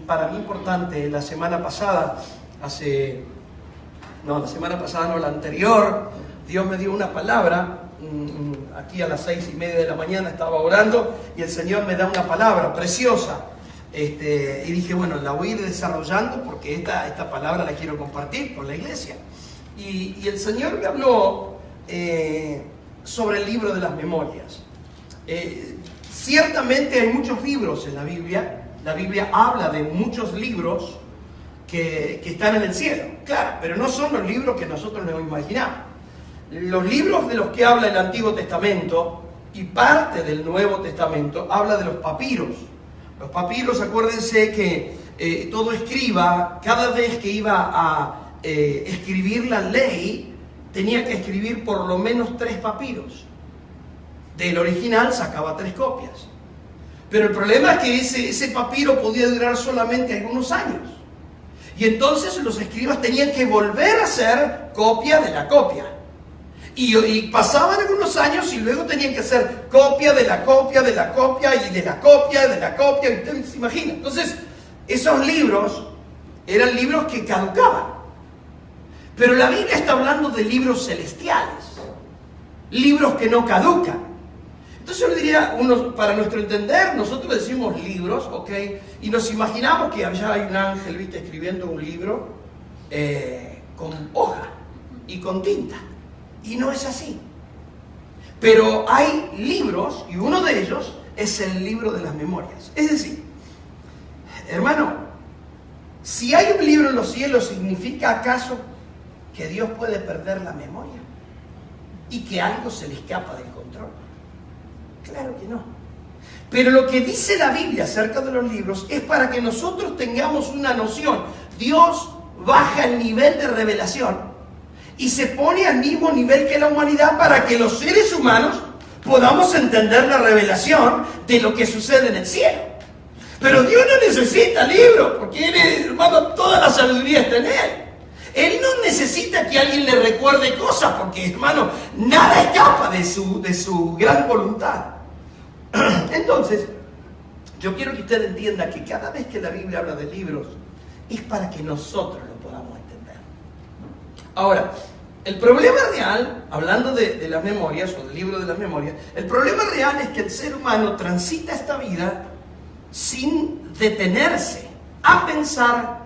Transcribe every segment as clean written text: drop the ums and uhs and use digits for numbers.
para mí importante. La semana pasada, la anterior, Dios me dio una palabra. Aquí a las 6:30 de la mañana estaba orando y el Señor me da una palabra preciosa. Y dije, bueno, la voy a ir desarrollando porque esta palabra la quiero compartir con la iglesia. Y el Señor me habló sobre el libro de las memorias. Ciertamente hay muchos libros en la Biblia. La Biblia habla de muchos libros que están en el cielo, claro, pero no son los libros que nosotros nos imaginamos. Los libros de los que habla el Antiguo Testamento y parte del Nuevo Testamento habla de los papiros. Los papiros, acuérdense que todo escriba, cada vez que iba a escribir la ley, tenía que escribir por lo menos 3 papiros. Del original sacaba 3 copias. Pero el problema es que ese papiro podía durar solamente algunos años. Y entonces los escribas tenían que volver a hacer copia de la copia. Y pasaban algunos años y luego tenían que hacer copia de la copia, de la copia, y de la copia, de la copia. ¿Usted se imagina? Entonces, esos libros eran libros que caducaban. Pero la Biblia está hablando de libros celestiales. Libros que no caducan. Entonces yo le diría, para nuestro entender, nosotros decimos libros, ¿ok? Y nos imaginamos que allá hay un ángel, ¿viste? Escribiendo un libro con hoja y con tinta. Y no es así. Pero hay libros, y uno de ellos es el libro de las memorias. Es decir, hermano, si hay un libro en los cielos, ¿significa acaso que Dios puede perder la memoria? ¿Y que algo se le escapa del control? Claro que no. Pero lo que dice la Biblia acerca de los libros es para que nosotros tengamos una noción. Dios baja el nivel de revelación y se pone al mismo nivel que la humanidad para que los seres humanos podamos entender la revelación de lo que sucede en el cielo. Pero Dios no necesita libros, porque Él, hermano, toda la sabiduría está en Él. Él no necesita que alguien le recuerde cosas, porque, hermano, nada escapa de su gran voluntad. Entonces, yo quiero que usted entienda que cada vez que la Biblia habla de libros, es para que nosotros lo podamos entender. Ahora, el problema real, hablando de las memorias, o del libro de las memorias, el problema real es que el ser humano transita esta vida sin detenerse a pensar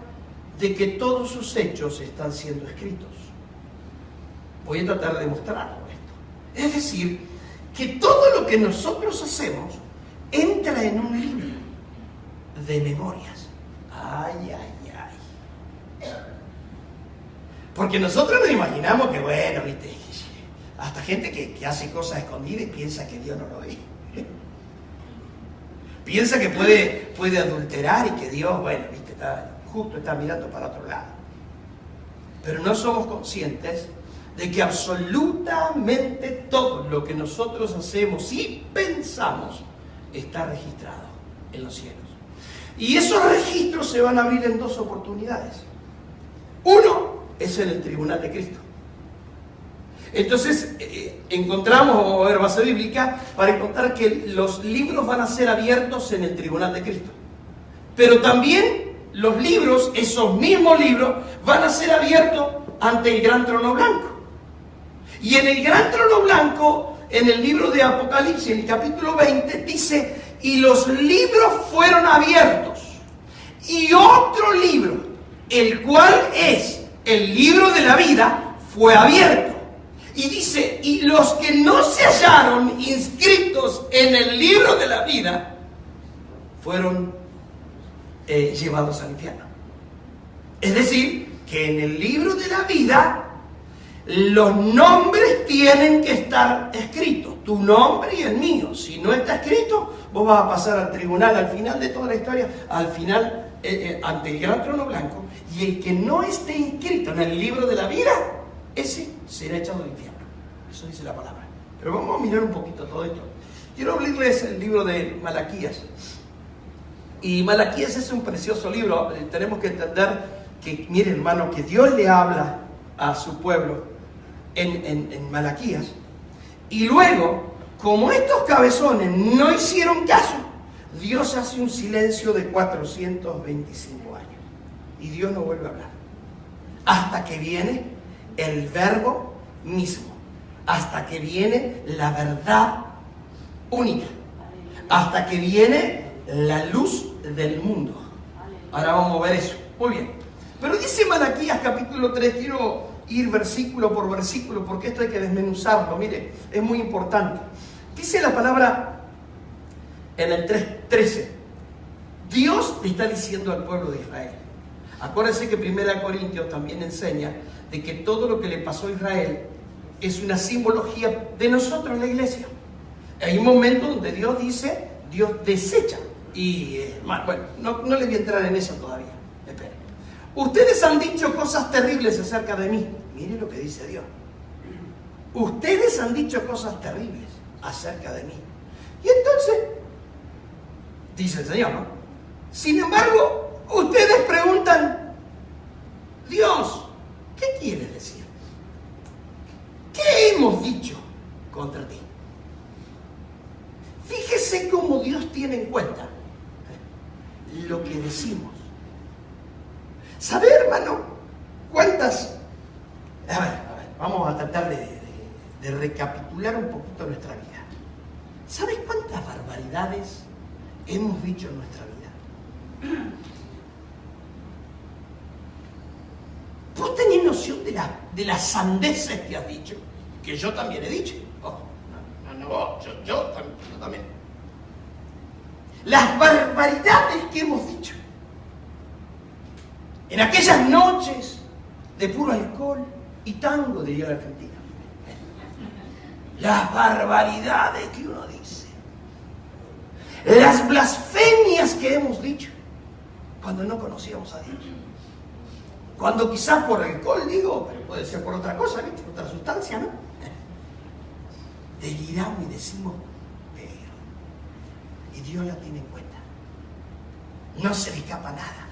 de que todos sus hechos están siendo escritos. Voy a tratar de demostrarlo esto. Es decir, que todo lo que nosotros hacemos entra en un libro de memorias. Ay, ay, ay. Porque nosotros nos imaginamos que, bueno, viste, hasta gente que hace cosas escondidas y piensa que Dios no lo ve. Piensa que puede adulterar y que Dios, bueno, viste, está mirando para otro lado. Pero no somos conscientes de que absolutamente todo lo que nosotros hacemos y pensamos está registrado en los cielos. Y esos registros se van a abrir en 2 oportunidades. Uno es en el tribunal de Cristo. Entonces encontramos, vamos a ver base bíblica, para encontrar que los libros van a ser abiertos en el tribunal de Cristo. Pero también los libros, esos mismos libros, van a ser abiertos ante el gran trono blanco. Y en el gran trono blanco, en el libro de Apocalipsis, en el capítulo 20, dice, y los libros fueron abiertos. Y otro libro, el cual es el libro de la vida, fue abierto. Y dice, y los que no se hallaron inscritos en el libro de la vida, fueron llevados al infierno. Es decir, que en el libro de la vida, los nombres tienen que estar escritos, tu nombre y el mío. Si no está escrito, vos vas a pasar al tribunal al final de toda la historia, al final ante el gran trono blanco, y el que no esté inscrito en el libro de la vida, ese será echado al infierno. Eso dice la palabra. Pero vamos a mirar un poquito todo esto. Quiero abrirles el libro de Malaquías. Y Malaquías es un precioso libro. Tenemos que entender que, mire, hermano, que Dios le habla a su pueblo en Malaquías. Y luego, como estos cabezones no hicieron caso, Dios hace un silencio de 425 años y Dios no vuelve a hablar. Hasta que viene el verbo mismo, hasta que viene la verdad única, hasta que viene la luz del mundo. Ahora vamos a ver eso. Muy bien. Pero dice Malaquías capítulo 3, quiero ir versículo por versículo porque esto hay que desmenuzarlo. Mire, es muy importante. Dice la palabra en el 3:13. Dios le está diciendo al pueblo de Israel. Acuérdense que 1 Corintios también enseña de que todo lo que le pasó a Israel es una simbología de nosotros, la iglesia. Hay un momento donde Dios dice, Dios desecha. Y bueno, no le voy a entrar en eso todavía. Espere. Ustedes han dicho cosas terribles acerca de mí. Miren lo que dice Dios. Ustedes han dicho cosas terribles acerca de mí. Y entonces, dice el Señor, ¿no? Sin embargo, ustedes preguntan, Dios, ¿qué quieres decir? ¿Qué hemos dicho contra ti? Fíjese cómo Dios tiene en cuenta lo que decimos. ¿Sabe, hermano? ¿Cuántas? A ver, vamos a tratar de recapitular un poquito nuestra vida. ¿Sabes cuántas barbaridades hemos dicho en nuestra vida? ¿Vos tenés noción de las sandeces que has dicho? Que yo también he dicho. Oh, yo también. Las barbaridades que hemos dicho. En aquellas noches de puro alcohol y tango, diría la Argentina. Las barbaridades que uno dice. Las blasfemias que hemos dicho cuando no conocíamos a Dios. Cuando quizás por alcohol, digo, pero puede ser por otra cosa, ¿viste? Otra sustancia, ¿no? Deliramos y decimos, pero. Y Dios la tiene en cuenta. No se le escapa nada.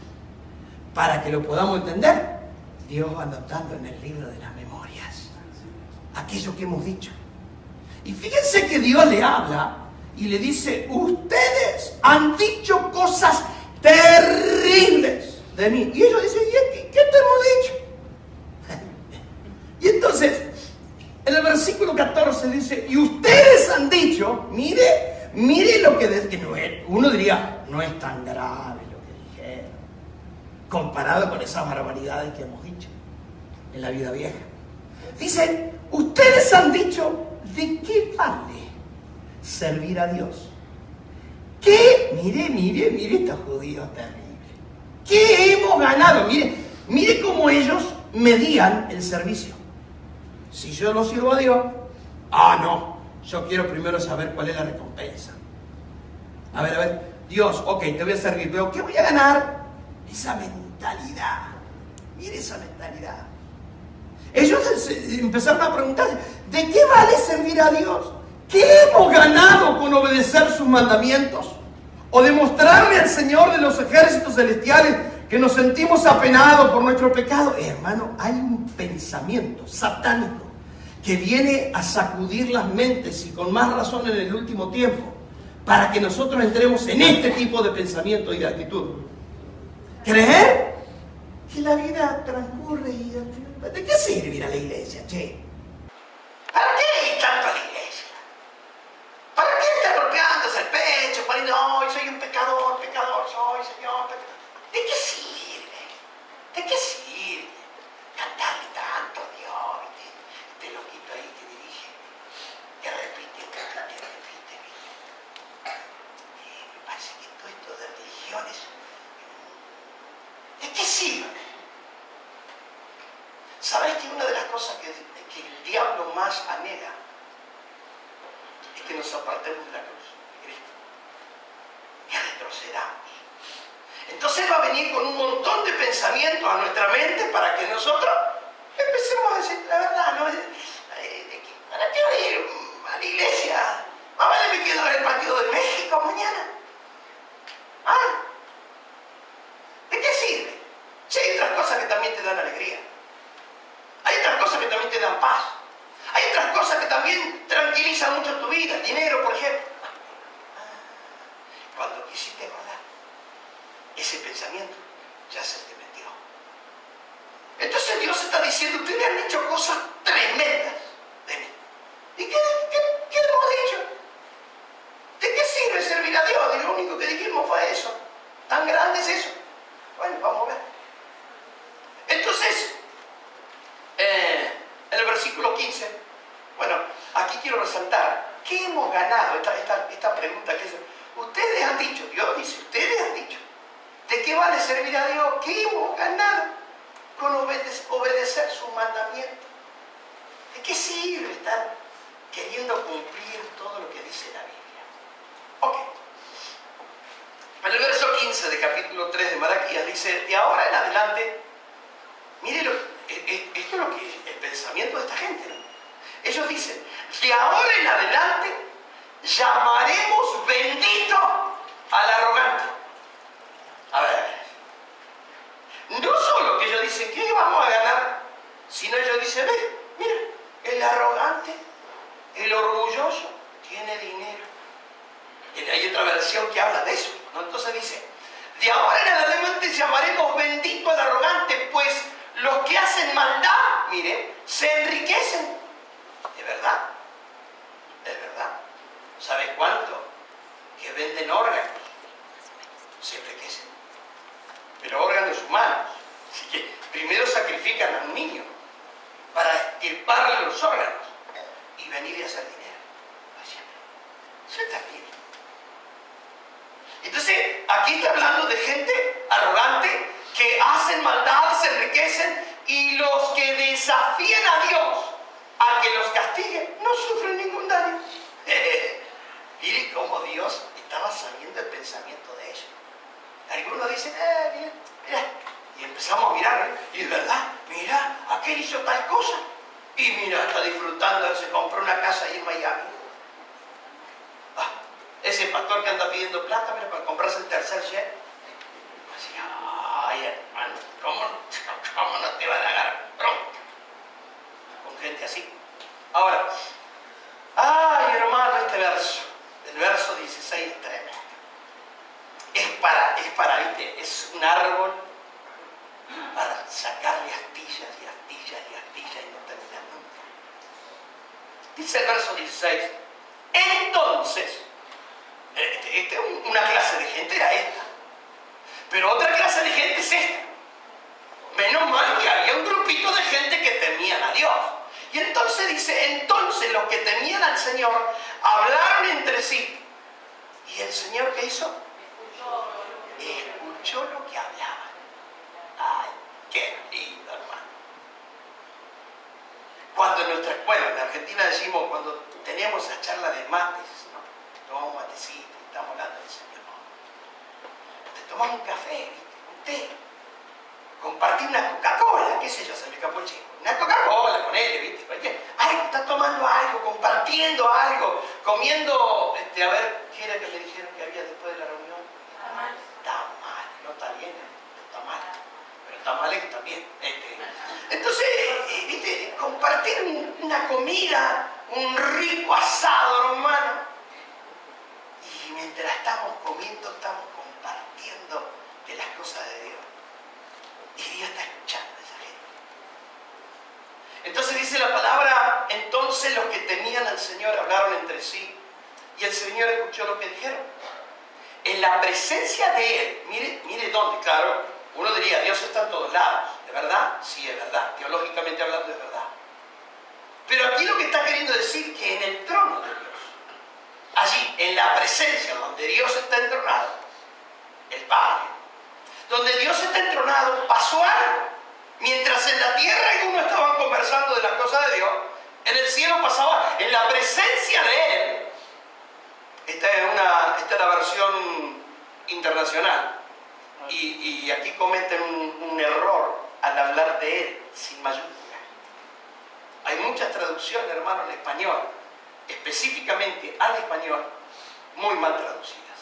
Para que lo podamos entender, Dios va anotando en el libro de las memorias aquello que hemos dicho. Y fíjense que Dios le habla y le dice, ustedes han dicho cosas terribles de mí. Y ellos dicen, ¿y qué te hemos dicho? Y entonces, en el versículo 14 dice, y ustedes han dicho, mire lo que no es, uno diría, no es tan grave lo que dijeron, comparado con esas barbaridades que hemos dicho en la vida vieja. Dice, ustedes han dicho, ¿de qué vale servir a Dios? ¿Qué? Mire estos judíos terribles. ¿Qué hemos ganado? Mire cómo ellos medían el servicio. Si yo no sirvo a Dios, no, yo quiero primero saber cuál es la recompensa. A ver, Dios, ok, te voy a servir, pero ¿qué voy a ganar? Esa mentalidad. Mire esa mentalidad. Ellos empezaron a preguntar, ¿de qué vale servir a Dios? ¿Qué hemos ganado con obedecer sus mandamientos? ¿O demostrarle al Señor de los ejércitos celestiales que nos sentimos apenados por nuestro pecado? Hermano, hay un pensamiento satánico que viene a sacudir las mentes y con más razón en el último tiempo para que nosotros entremos en este tipo de pensamiento y de actitud. Creer que la vida transcurre y... ¿De qué sirve ir a la iglesia, che? ¿Para qué ir tanto a la iglesia? ¿Para qué estar golpeándose el pecho, poniendo, soy un pecador soy, Señor? ¿De qué sirve? ¿De qué sirve? Cantarle tanto a Dios, este loquito ahí que dirige, que repite. Me parece que todo esto de religiones, ¿de qué sirve? ¿Sabes que una de las cosas que el diablo más anhela es que nos apartemos de la cruz de Cristo? Que retrocedamos. Entonces va a venir con un montón de pensamientos a nuestra mente para que nosotros empecemos a decir la verdad, ¿no? ¿Para qué voy a ir a la iglesia? Más vale me quedo en el partido de México mañana. ¿De qué sirve? Si hay otras cosas que también te dan alegría. Hay otras cosas que también te dan paz. Hay otras cosas que también tranquilizan mucho tu vida. El dinero, por ejemplo. hiciste acordar. Ese pensamiento ya se te metió. Entonces Dios está diciendo, ustedes han dicho cosas tremendas de mí. ¿Y qué hemos dicho? ¿De qué sirve servir a Dios? Y lo único que dijimos fue eso. ¿Tan grande es eso? Bueno, vamos a ver. Entonces, en el versículo 15, bueno, aquí quiero resaltar, ¿qué hemos ganado? Esta pregunta que es, ustedes han dicho, Dios dice, ustedes han dicho, ¿de qué vale servir a Dios? ¿Qué hemos ganado con obedecer sus mandamientos? ¿De qué sirve estar queriendo cumplir todo lo que dice la Biblia? Ok. En el verso 15 de capítulo 3 de Malaquías dice, de ahora en adelante, mire, esto es lo que el pensamiento de esta gente, ¿no? Ellos dicen, de ahora en adelante llamaremos bendito al arrogante. A ver, no solo que ellos dicen, ¿qué vamos a ganar? Sino ellos dicen, ve, mira, el arrogante, el orgulloso, tiene dinero. Y hay otra versión que habla de eso, ¿no? Entonces dice, de ahora en adelante llamaremos bendito al arrogante, pues los que hacen maldad, mire, se enriquecen. ¿De verdad? ¿De verdad? ¿Sabe cuánto? Que venden órganos. Se enriquecen. Pero órganos humanos. Así que primero sacrifican a un niño para extirparle los órganos y venir y hacer dinero. Eso está bien. Entonces, aquí está hablando de gente arrogante que hacen maldad, se enriquecen, y los que desafían a Dios a que los castigue no sufren ningún daño. Mire cómo Dios estaba sabiendo el pensamiento de ellos. Algunos dicen, mira, y empezamos a mirar, y es verdad, mira, aquel hizo tal cosa, y mira, está disfrutando, se compró una casa ahí en Miami. Ese pastor que anda pidiendo plata, mira, para comprarse el tercer jet. Así, ay, hermano, ¿cómo no te va a dar bronca con gente así? Ahora, ay, hermano, este verso, el verso 16 es tremendo. ¿Viste? Es un árbol para sacarle astillas y astillas y astillas y no terminar nunca. Dice el verso 16, entonces, una clase de gente era esta, pero otra clase de gente es esta. Menos mal que había un grupito de gente que temían a Dios. Y entonces dice, entonces los que temían al Señor hablaron entre sí. ¿Y el Señor qué hizo? Escuchó lo que hablaban. Ay, qué lindo, hermano. Cuando en nuestra escuela, en Argentina decimos, cuando teníamos esa charla de mates, ¿no? Tomamos un matecito y estamos hablando del Señor. Te tomas un café, un té. Compartir una Coca-Cola, qué sé yo, se me escapó el chico. Una Coca-Cola con él, ¿viste? Cualquier, ay, está tomando algo, compartiendo algo, comiendo, a ver, ¿qué era que me dijeron que había después de la reunión? Tamal, no está bien, está mal, pero tamales está bien. Entonces, ¿viste? Compartir una comida, un rico asado, hermano. Y mientras estamos comiendo, estamos compartiendo de las cosas de Dios. Y Dios está escuchando a esa gente. Entonces dice la palabra, entonces los que temían al Señor hablaron entre sí, y el Señor escuchó lo que dijeron. En la presencia de Él, mire dónde, claro, uno diría, Dios está en todos lados, ¿de verdad? Sí, es verdad, teológicamente hablando es verdad. Pero aquí lo que está queriendo decir que en el trono de Dios, allí, en la presencia donde Dios está entronado, el Padre, donde Dios está entronado, pasó algo. Mientras en la tierra algunos estaban conversando de las cosas de Dios, en el cielo pasaba, en la presencia de Él. Esta es la versión internacional. Y aquí cometen un error al hablar de Él sin mayúscula. Hay muchas traducciones, hermano, en español, específicamente al español, muy mal traducidas.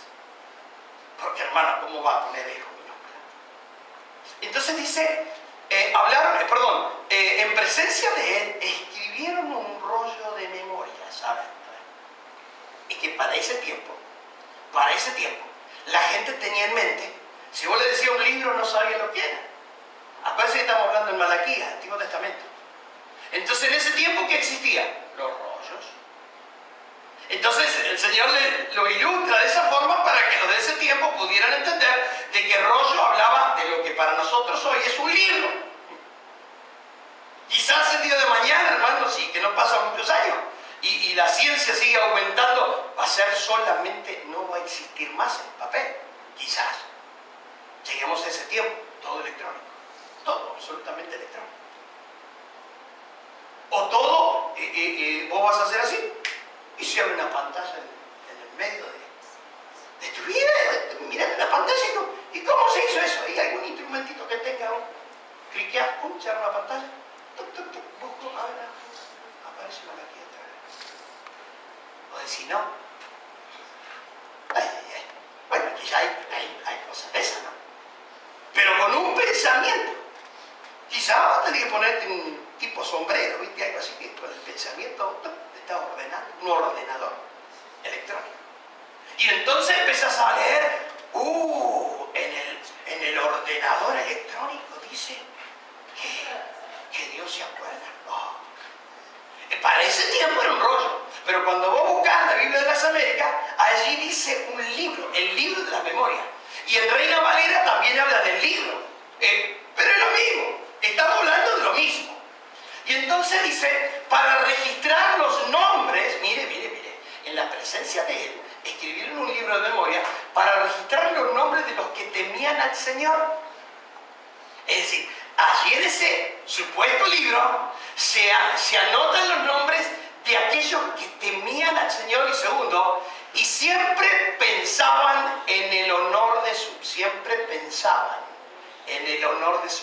Porque, hermano, ¿cómo va a poner Él con minúscula? Entonces dice, en presencia de Él escribieron un rollo de memoria, ¿saben? Y que para ese tiempo, la gente tenía en mente, si vos le decías un libro no sabía lo que era. Acuérdense que estamos hablando en Malaquías, Antiguo Testamento. Entonces en ese tiempo, ¿qué existía? Los rollos. Entonces el Señor lo ilustra de esa forma para que los de ese tiempo pudieran entender de que el rollo hablaba de lo que para nosotros hoy es un libro. Quizás el día de mañana, hermanos, sí, que no pasan muchos años, y la ciencia sigue aumentando, va a ser solamente, no va a existir más el papel. Quizás lleguemos a ese tiempo, todo electrónico, todo absolutamente electrónico. O todo, vos vas a hacer así, y se abre una pantalla en el medio de tu vida, mirando una pantalla y ¿cómo se hizo eso? ¿Hay algún instrumentito que tenga? Cliqueas, pum, se abre una pantalla, tuc, tuc, tuc, busco, aparece una aquí atrás. O decir, no. Bueno, quizá hay cosas de esas, ¿no? Pero con un pensamiento. Quizá vas a tener que ponerte un tipo sombrero, ¿viste? Algo así, que con el pensamiento te está ordenando, un ordenador electrónico. Y entonces empezás a leer, en el ordenador electrónico dice que Dios se acuerda. Para ese tiempo era un rollo, pero cuando vos buscás la Biblia de las Américas, allí dice un libro, el libro de la memoria. Y en Reina Valera también habla del libro, pero es lo mismo, estamos hablando de lo mismo. Y entonces dice, para registrar los nombres, mire, en la presencia de él, escribieron un libro de memoria para registrar los nombres de los que temían al Señor. Es decir, allí en ese supuesto libro se anotan los nombres de aquellos que temían al Señor, y segundo, y siempre pensaban en el honor de su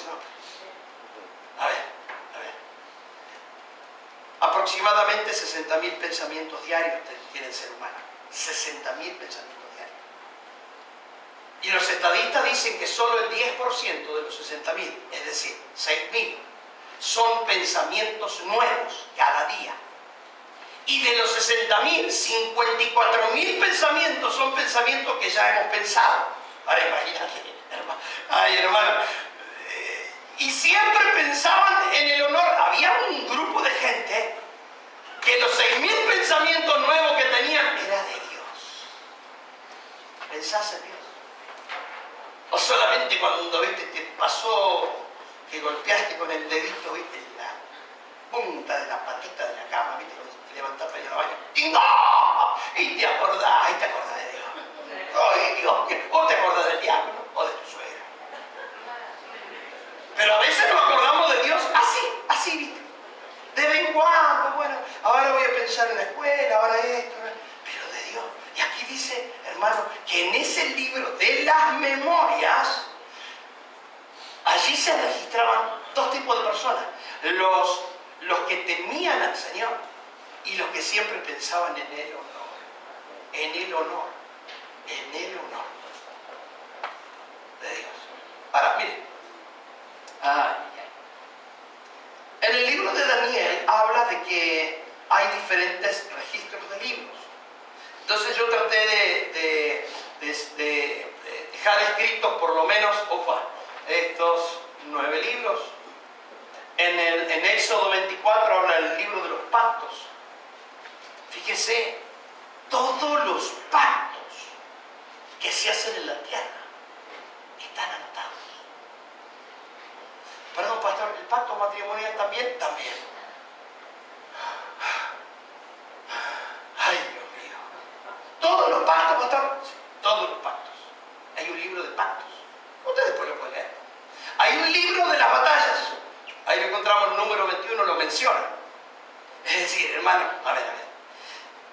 nombre. A ver. Aproximadamente 60.000 pensamientos diarios tiene el ser humano. 60.000 pensamientos diarios. Y los estadistas dicen que solo el 10% de los 60.000, es decir, 6.000, son pensamientos nuevos cada día. Y de los 60.000, 54.000 pensamientos son pensamientos que ya hemos pensado. Ahora imagínate, hermano. Ay, hermano. Y siempre pensaban en el honor. Había un grupo de gente que los 6.000 pensamientos nuevos que tenían era de Dios. ¿Pensás en Dios? O solamente cuando, viste, te pasó que golpeaste con el dedito, viste, la punta de la patita de la cama, viste, cuando te levantás para ir al baño. ¡Y no! Y te acordás de Dios. ¡Ay, Dios! O te acordás del diablo o de tu suegra. Pero a veces nos acordamos de Dios así, ¿viste? De vez en cuando, bueno, ahora voy a pensar en la escuela, ahora esto, pero de Dios. Y aquí dice, hermano, que en ese libro de las memorias, allí se registraban dos tipos de personas. Los que temían al Señor y los que siempre pensaban en el honor. En el honor de Dios. Ahora, miren. En el libro de Daniel habla de que hay diferentes registros de libros. Entonces yo traté de dejar escritos por lo menos estos 9 libros. En Éxodo 24 habla del libro de los pactos. Fíjese, todos los pactos que se hacen en la tierra están anotados. Perdón, pastor, ¿el pacto matrimonial también? También. Ay, Dios mío. Todos los pactos, pastor. Sí, todos los pactos. Hay un libro de pactos. Ustedes después lo pueden leer. Hay un libro de las batallas. Ahí lo encontramos, el número 21 lo menciona. Es decir, hermano, a ver.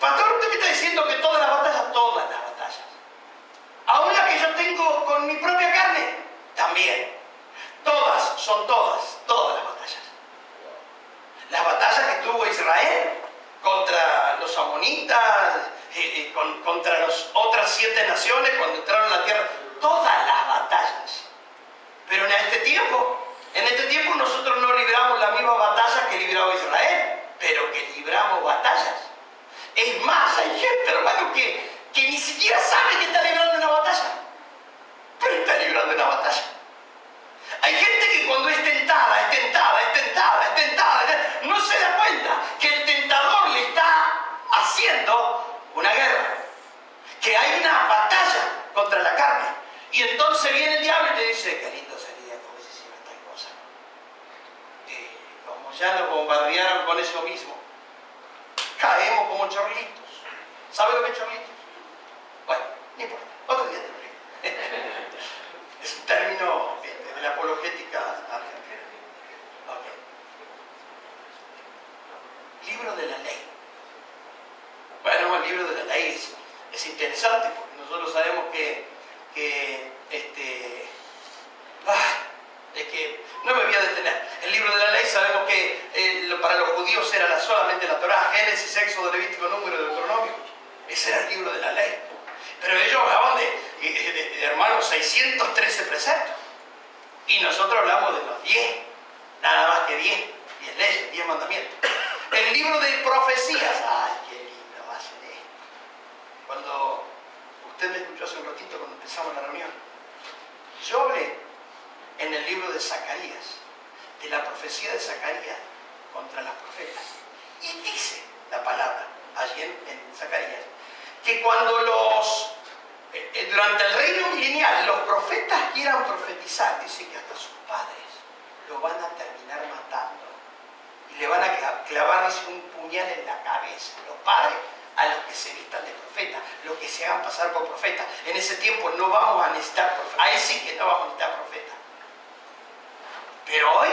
Pastor, usted me está diciendo que todas las batallas. Aún las que yo tengo con mi propia carne, también. Son todas las batallas. Las batallas que tuvo Israel contra los amonitas, contra las otras 7 naciones cuando entraron a la tierra, todas las batallas. Pero en este tiempo nosotros no libramos las mismas batallas que libraba Israel, pero que libramos batallas. Es más, hay gente, hermano, que ni siquiera sabe que está librando una batalla. pero está librando una batalla. Hay gente que cuando es tentada, es tentada, es tentada, es tentada, no se da cuenta que el tentador le está haciendo una guerra, que hay una batalla contra la carne. Y entonces viene el diablo y te dice, qué lindo sería como si hiciera tal cosa. Y como ya nos bombardearon con eso mismo, caemos como chorlitos. ¿Sabe lo que es chorlitos? Bueno, no importa, otro día te lo digo. Es un término de la apologética argentina. Okay. Libro de la ley. Bueno, el libro de la ley es interesante porque nosotros sabemos que no me voy a detener. El libro de la ley sabemos que para los judíos era solamente la Torá, Génesis, Éxodo, Levítico, Número, Deuteronomio. Ese era el libro de la ley. Pero ellos hablaban de hermanos, 613 preceptos. Y nosotros hablamos de los 10, nada más que 10 leyes, 10 mandamientos. El libro de profecías, ¡ay, qué lindo va a ser esto! Cuando usted me escuchó hace un ratito, cuando empezamos la reunión, yo hablé en el libro de Zacarías, de la profecía de Zacarías contra las profetas. Y dice la palabra, allí en Zacarías, que cuando durante el reino milenial los profetas quieran profetizar, dice que hasta sus padres lo van a terminar matando y le van a clavar, dice, un puñal en la cabeza. Los padres a los que se vistan de profeta, los que se hagan pasar por profeta. En ese tiempo no vamos a necesitar profeta, ahí sí que no vamos a necesitar profeta. Pero hoy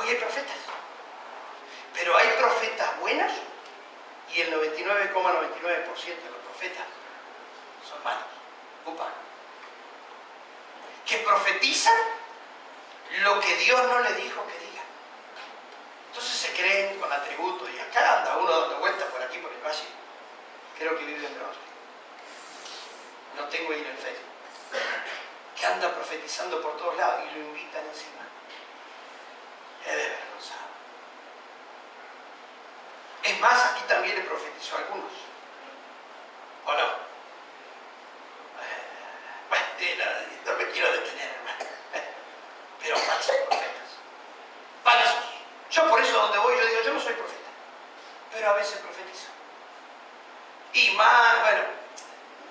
hay profetas. Pero hay profetas buenos y el 99,99% de los profetas son malos, ocupan. Que profetizan lo que Dios no le dijo que diga. Entonces se creen con atributos y acá anda uno dando vueltas por aquí, por el valle. Creo que vive en Bronce. No tengo ahí en el Facebook. Que anda profetizando por todos lados y lo invitan encima. Es desvergonzado. Es más, aquí también le profetizó a algunos. ¿O no? Bueno, no me quiero detener, hermano. Pero falsos profetas. Falsos. Yo por eso donde voy, yo digo, yo no soy profeta. Pero a veces profetizo. Y más, bueno,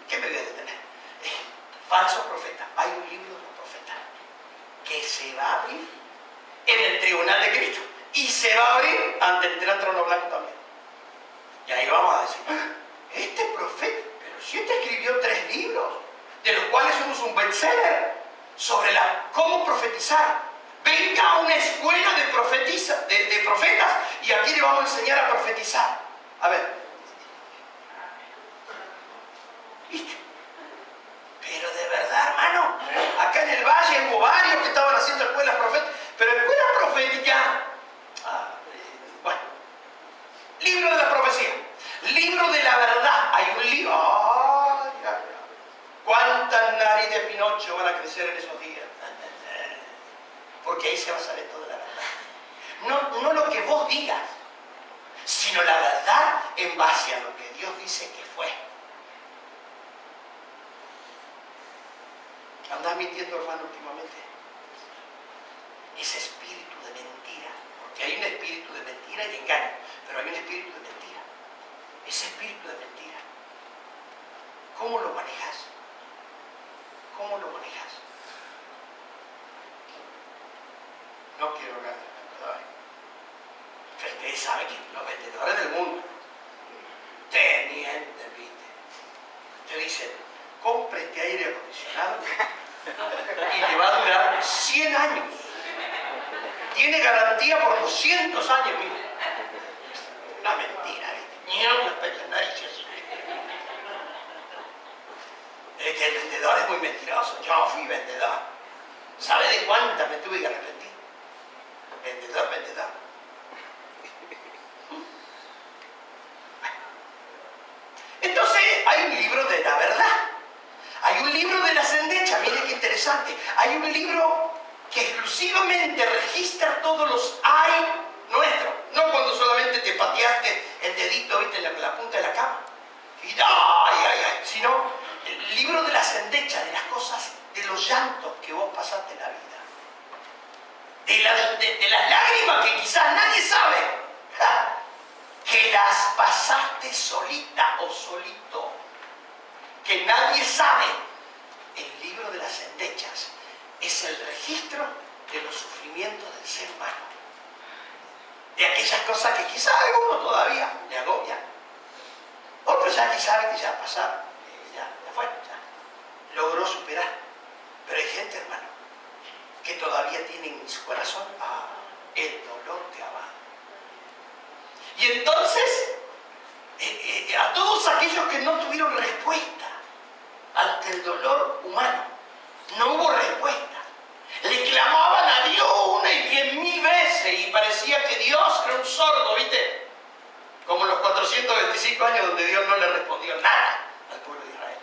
¿qué me voy a detener? Falsos profetas. Hay un libro de los profetas que se va a abrir en el tribunal de Cristo. Y se va a abrir ante el gran trono blanco también. Y ahí vamos a decir, este profeta, pero si este escribió 3 libros, de los cuales somos un bestseller, sobre cómo profetizar. Venga a una escuela de profetas y aquí le vamos a enseñar a profetizar. A ver. ¿Viste? Pero de verdad, hermano, acá en el valle hubo varios que estaban haciendo escuelas proféticas, pero escuela profética. Bueno, libro de la profecía, libro de la verdad. Hay un libro. ¿Cuántas narices de Pinocho van a crecer en esos días? Porque ahí se va a saber toda la verdad. No lo que vos digas, sino la verdad en base a lo que Dios dice que fue. ¿Andás mintiendo, hermano, últimamente? Ese espíritu de mentira, porque hay un espíritu de mentira y engaño, pero hay un espíritu de mentira. Ese espíritu de mentira, ¿cómo lo manejas? ¿Cómo lo manejas? No quiero hablar de vendedores. Ustedes saben que los vendedores del mundo te mienten, ¿viste? Te dicen, compre este aire acondicionado y le va a durar 100 años. Tiene garantía por 200 años, mire. Una mentira, ¿viste? Ni una pequeña narices. Es que el vendedor es muy mentiroso. Yo fui vendedor. ¿Sabe de cuántas me tuve que arrepentir? Vendedor. Entonces hay un libro de la verdad. Hay un libro de la sendecha. Mire qué interesante. Hay un libro que exclusivamente registra todos los ay nuestros. No cuando solamente te pateaste el dedito, viste, en la punta de la cama. Y ay, sino el libro de la sendecha, de las cosas de los llantos que vos pasaste en la vida, de las lágrimas que quizás nadie sabe, que las pasaste solita o solito, que nadie sabe. El libro de las endechas es el registro de los sufrimientos del ser humano, de aquellas cosas que quizás a alguno todavía le agobian, otros ya que saben que ya pasaron, ya fue, ya logró superar. Pero hay gente, hermano, que todavía tiene en su corazón el dolor de Abba. Y entonces, a todos aquellos que no tuvieron respuesta ante el dolor humano, no hubo respuesta. Le clamaban a Dios 1 y 10.000 veces y parecía que Dios era un sordo, ¿viste? Como los 425 años donde Dios no le respondió nada al pueblo de Israel.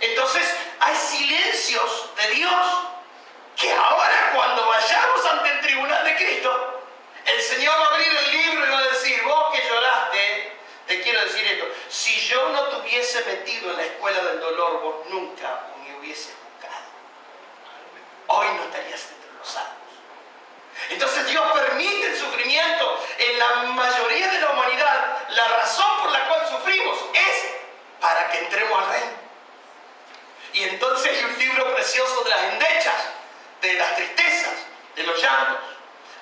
Entonces, hay silencios de Dios que ahora, cuando vayamos ante el tribunal de Cristo, el Señor va a abrir el libro y va a decir: vos que lloraste, te quiero decir esto, si yo no te hubiese metido en la escuela del dolor, vos nunca me hubieses buscado. Hoy no estarías entre los salvos. Entonces Dios permite el sufrimiento en la mayoría de la humanidad. La razón por la cual sufrimos es para que entremos al reino. Y entonces hay un libro precioso de las endechas, de las tristezas, de los llantos.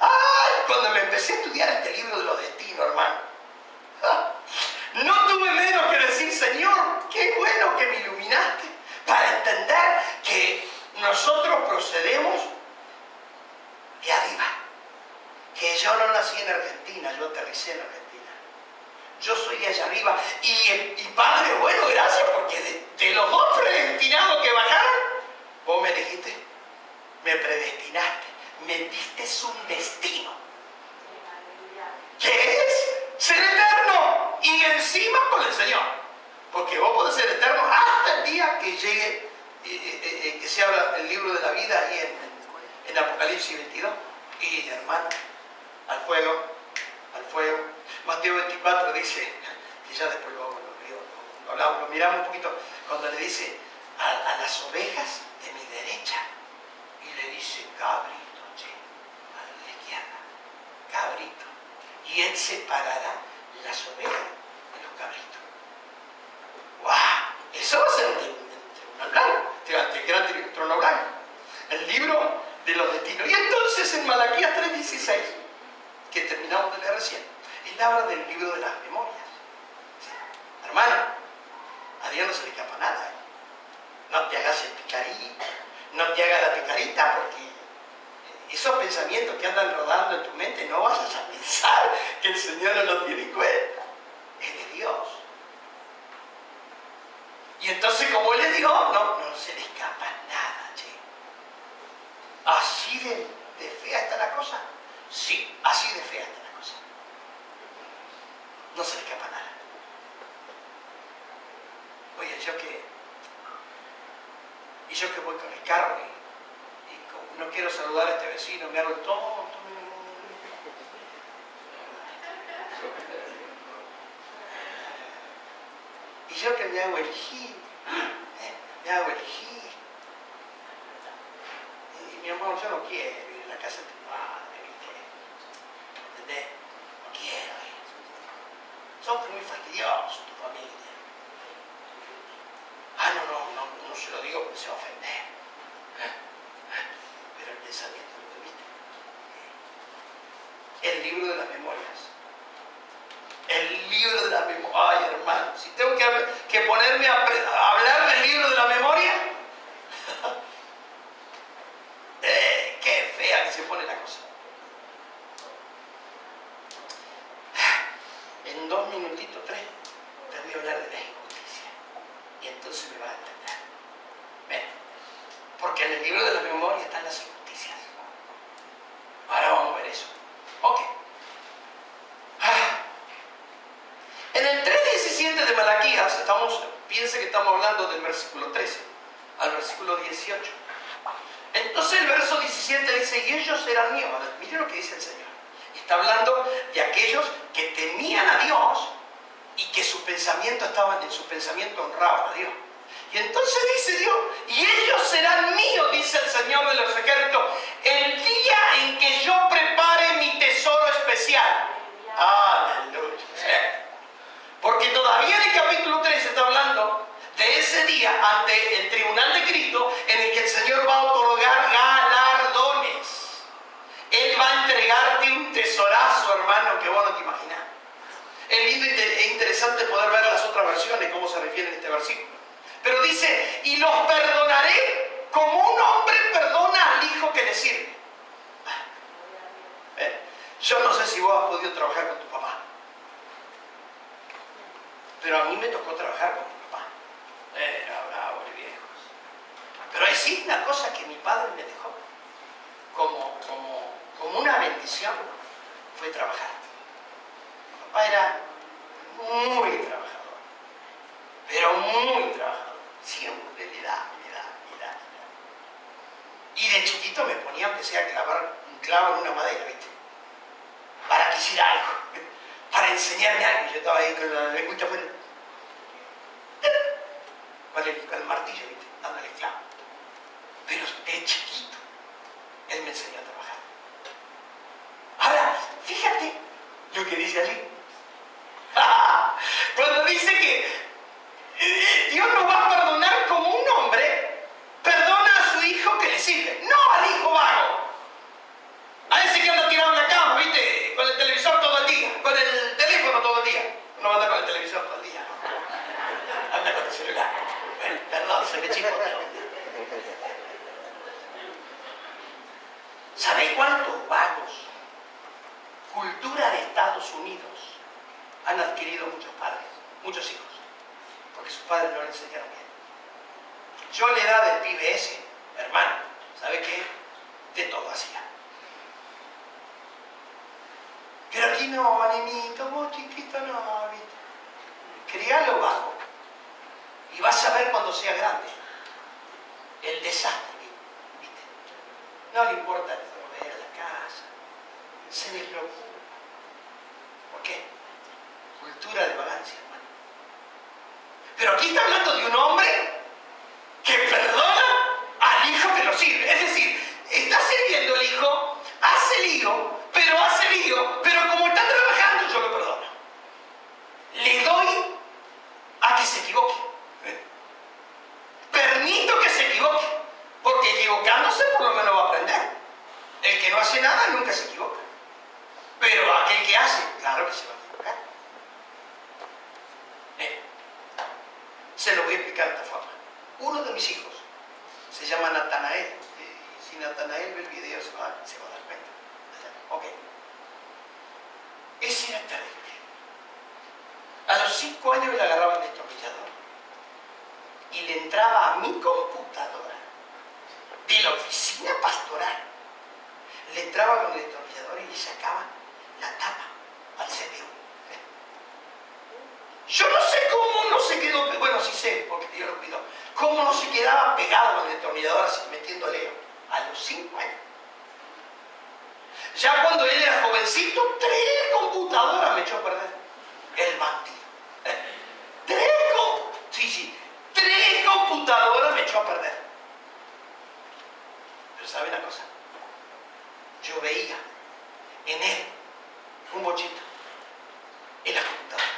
¡Ay! Cuando me empecé a estudiar este libro de los destinos, hermano, no tuve menos que decir: Señor, qué bueno que me iluminaste para entender que nosotros procedemos de arriba. Que yo no nací en Argentina, yo aterricé en Argentina. Yo soy de allá arriba. Y Padre, bueno, gracias, porque de los dos predestinados que bajaron, vos me elegiste, me predestinaste, me diste un destino, que es ser eterno y encima con el Señor. Porque vos podés ser eterno hasta el día que llegue, que se habla el libro de la vida ahí en Apocalipsis 22. Y hermano, al fuego, al fuego. Mateo 24 dice, que ya después lo hablamos, lo miramos un poquito, cuando le dice a las ovejas de mi derecha, y le dice: cabrito, che, a la izquierda, cabrito. Y él separará las ovejas de los cabritos. ¡Guau! Eso va a ser un tribunal blanco, ante el gran trono blanco. El libro de los destinos. Y entonces en Malaquías 3:16, que terminamos de leer recién, él habla del libro de las memorias. ¿Sí? Hermano, a Dios no se le escapa nada. No te hagas el picarito, no te hagas la picarita, porque esos pensamientos que andan rodando en tu mente, no vayas a pensar que el Señor no los tiene en cuenta. Es de Dios. Y entonces, como Él es Dios, no se le escapa nada, che. ¿Así de fea está la cosa? Sí, así de fea está la cosa. No se le escapa nada. Oye, yo que voy con el carro y no quiero saludar a este vecino, me hago el tonto. Y yo que me hago el gil, me hago el gil. Y mi amor, yo no quiero ir a la casa de tu padre, ¿viste? ¿Entendés? No quiero ir. Son muy fastidiosos tu familia. No se lo digo porque se va a ofender. Pero el pensamiento lo tuviste. El libro de las memorias. El libro de la memoria. Ay, hermano, si tengo que ponerme a hablar del libro de la memoria, qué fea que se pone la cosa. En 2 minutitos, 3, te voy a hablar de la injusticia. Y entonces me vas a entender. Ven, porque en el libro de la memoria están las injusticias. Ahora vamos a ver eso. Ok. En el 3:17 de Malaquías, piense que estamos hablando del versículo 13 al versículo 18. Entonces el verso 17 dice: y ellos eran míos. Miren lo que dice el Señor. Está hablando de aquellos que temían a Dios y que en su pensamiento honraban a Dios. Y entonces dice Dios, y ellos serán míos, dice el Señor de los ejércitos, el día en que yo prepare mi tesoro especial. Aleluya. Porque todavía en el capítulo 3 está hablando de ese día ante el tribunal de Cristo en el que el Señor va a otorgar galardones. Él va a entregarte un tesorazo, hermano, que vos no te imaginás. Es lindo e interesante poder ver las otras versiones, cómo se refiere en este versículo. Pero dice, y los perdonaré como un hombre perdona al hijo que le sirve. Yo no sé si vos has podido trabajar con tu papá, pero a mí me tocó trabajar con mi papá. Era bravo y viejos. Pero hay sí una cosa que mi padre me dejó como una bendición, fue trabajar. Mi papá era muy trabajador, pero muy trabajador. Siempre le da. Y de chiquito me ponía, aunque sea, a clavar un clavo en una madera, ¿viste? Para que hiciera algo, para enseñarme algo. Yo estaba ahí con la lengüita afuera, con el martillo, ¿viste? Dándole clavo. Pero de chiquito, él me enseñó a trabajar. Ahora, fíjate lo que dice allí. Cuando dice que Dios nos va a perdonar como un hombre perdona a su hijo que le sirve, no al hijo vago. A ese que anda tirado en la cama, ¿viste? Con el televisor todo el día, con el teléfono todo el día. No anda con el televisor todo el día, ¿no? Anda con el celular. Perdón, se me chicoteó. ¿Sabéis cuántos vagos, cultura de Estados Unidos, han adquirido muchos padres, muchos hijos? Porque sus padres no le enseñaron bien. Yo a la edad del pibe ese, hermano, ¿sabe qué? De todo hacía. Pero aquí no, nenito, vos chiquito no, ¿viste? Crialo bajo. Y vas a ver cuando sea grande el desastre, ¿viste? No le importa proveer la casa, se le preocupa. ¿Por qué? Cultura de vagancia, hermano. Pero aquí está hablando de un hombre que perdona al hijo que lo sirve. Es decir, está sirviendo el hijo, hace lío, pero como está trabajando, yo lo perdono. Le doy a que se equivoque. Permito que se equivoque, porque equivocándose por lo menos va a aprender. El que no hace nada nunca se equivoca. Pero aquel que hace, claro que se va a equivocar. Se lo voy a explicar de esta forma. Uno de mis hijos se llama Natanael. Si Natanael ve el video se va a dar cuenta. Ok. Ese era terrible. A los 5 años le agarraba el destornillador y le entraba a mi computadora de la oficina pastoral. Le entraba con el destornillador y le sacaba la tapa al CPU. Yo no sé cómo no se quedó, bueno, sí sé, porque Dios lo cuidó, cómo no se quedaba pegado con el destornillador así, metiéndole a los 5 años. Ya cuando él era jovencito, 3 computadoras me echó a perder. El bandido. 3 computadoras me echó a perder. Pero ¿sabe una cosa? Yo veía en él un bochito en la computadora.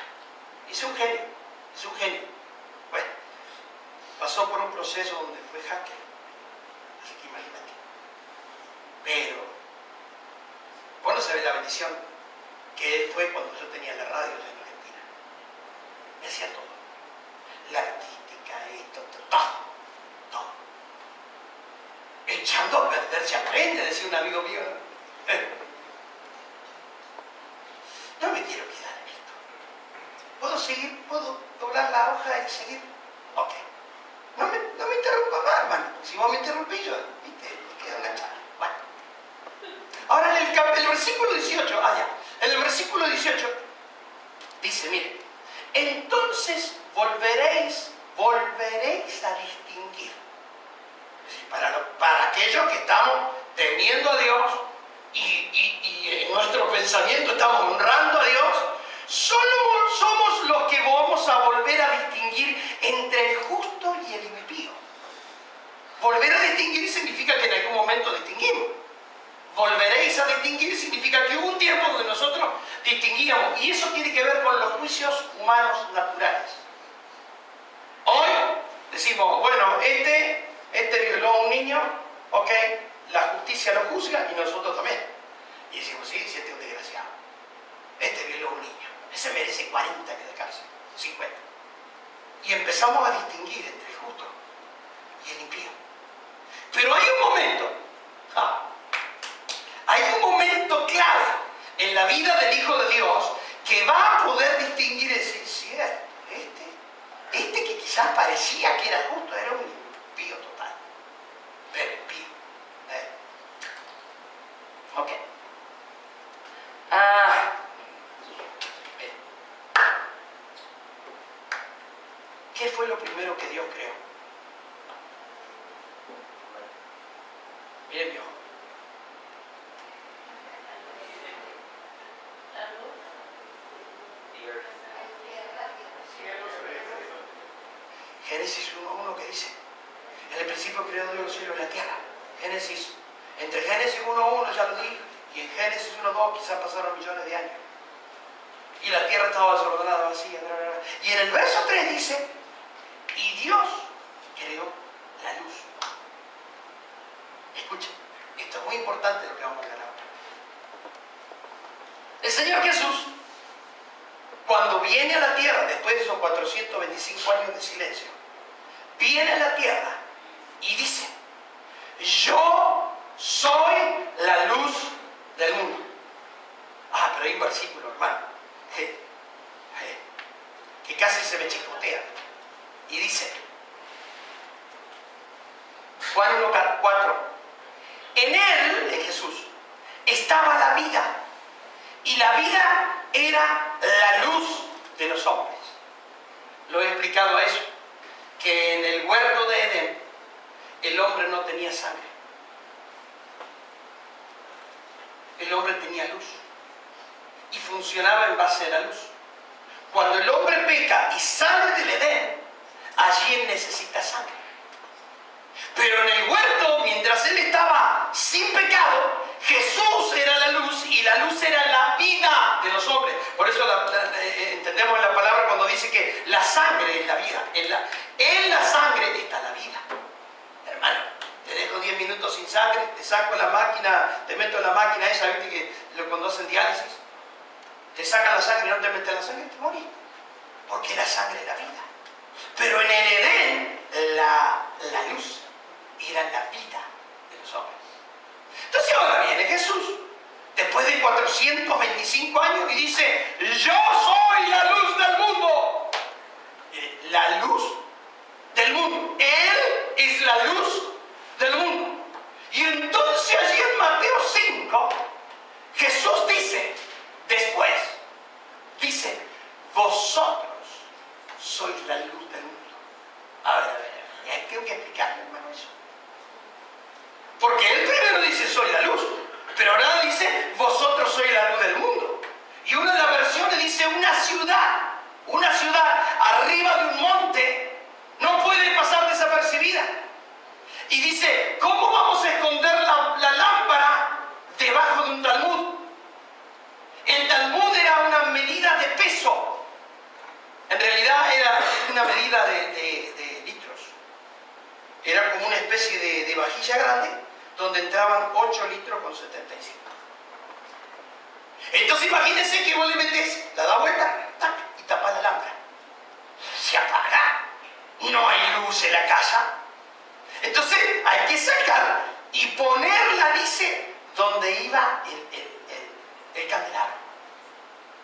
Es un genio. Bueno, pasó por un proceso donde fue hacker. Así que imagínate. Pero, vos no sabés la bendición que él fue cuando yo tenía la radio en Argentina. Me hacía todo. La artística, esto, todo. Echando a perder se aprende, decía un amigo mío. No me quiero quedar en esto. ¿Puedo seguir? ¿Puedo doblar la hoja y seguir? Ok. No me interrumpa más, hermano. Si vos me interrumpís, yo, ¿viste? Me quedo enganchado. Bueno. Ahora en el versículo 18, en el versículo 18 dice, mire, entonces volveréis a distinguir. Para aquellos que estamos temiendo a Dios y en nuestro pensamiento estamos honrando a Dios, solo somos los que vamos a volver a distinguir entre el justo y el Volver a distinguir significa que en algún momento distinguimos. Volveréis a distinguir significa que hubo un tiempo donde nosotros distinguíamos. Y eso tiene que ver con los juicios humanos naturales. Hoy decimos, bueno, este violó a un niño, ok, la justicia lo juzga y nosotros también. Y decimos, sí, este es un desgraciado. Este violó a un niño. Ese merece 40 años de cárcel, 50. Y empezamos a distinguir entre el justo y el impío. Pero hay un momento, clave en la vida del Hijo de Dios que va a poder distinguir y decir, sí, este que quizás parecía que era justo, era un impío total. Pero impío. Ok. ¿Qué fue lo primero que Dios creó? Miren mi ojo. Génesis 1.1 que dice, en el principio creó Dios los cielos y la tierra. Entre Génesis 1.1 ya lo dije, y en Génesis 1.2 quizás pasaron millones de años. Y la tierra estaba desordenada, vacía, bla, bla, bla. Y en el verso 3 dice, y Dios creó la luz. Escuchen, esto es muy importante lo que vamos a hablar ahora. El Señor Jesús, cuando viene a la tierra, después de esos 425 años de silencio, viene a la tierra y dice, yo soy la luz del mundo. Pero hay un versículo, hermano, que casi se me chispotea. Y dice, Juan 1.4, en él, en Jesús, estaba la vida, y la vida era la luz de los hombres. Lo he explicado a eso, que en el huerto de Edén, el hombre no tenía sangre. El hombre tenía luz, y funcionaba en base a la luz. Cuando el hombre peca y sale del Edén, allí él necesita sangre. Pero en el huerto, mientras él estaba sin pecado, Jesús era la luz y la luz era la vida de los hombres. Por eso entendemos la palabra cuando dice que la sangre es la vida. En la sangre está la vida. Hermano, te dejo 10 minutos sin sangre, te saco la máquina, te meto en la máquina esa, ¿viste? Que cuando hacen diálisis, te sacan la sangre y no te meten la sangre, te morís. Porque la sangre es la vida. Pero en el Edén, la luz era la vida de los hombres. Entonces ahora viene Jesús, después de 425 años, y dice, yo soy la luz del mundo. La luz del mundo. Él es la luz del mundo. Y entonces allí en Mateo 5, Jesús dice, después, dice, vosotros sois la luz del mundo. A ver, tengo que explicarle, hermano, eso. Porque él primero dice, soy la luz, pero ahora dice, vosotros sois la luz del mundo. Y una de las versiones dice, una ciudad arriba de un monte no puede pasar desapercibida. Y dice, ¿cómo vamos a esconder la lámpara debajo de un talmud? El talmud era una medida de peso. En realidad era una medida de litros. Era como una especie de vajilla grande donde entraban 8 litros con 75. Entonces imagínense que vos le metés, la da vuelta, tac, y tapas la lámpara. Se apaga. No hay luz en la casa. Entonces hay que sacar y ponerla, dice, donde iba el candelabro.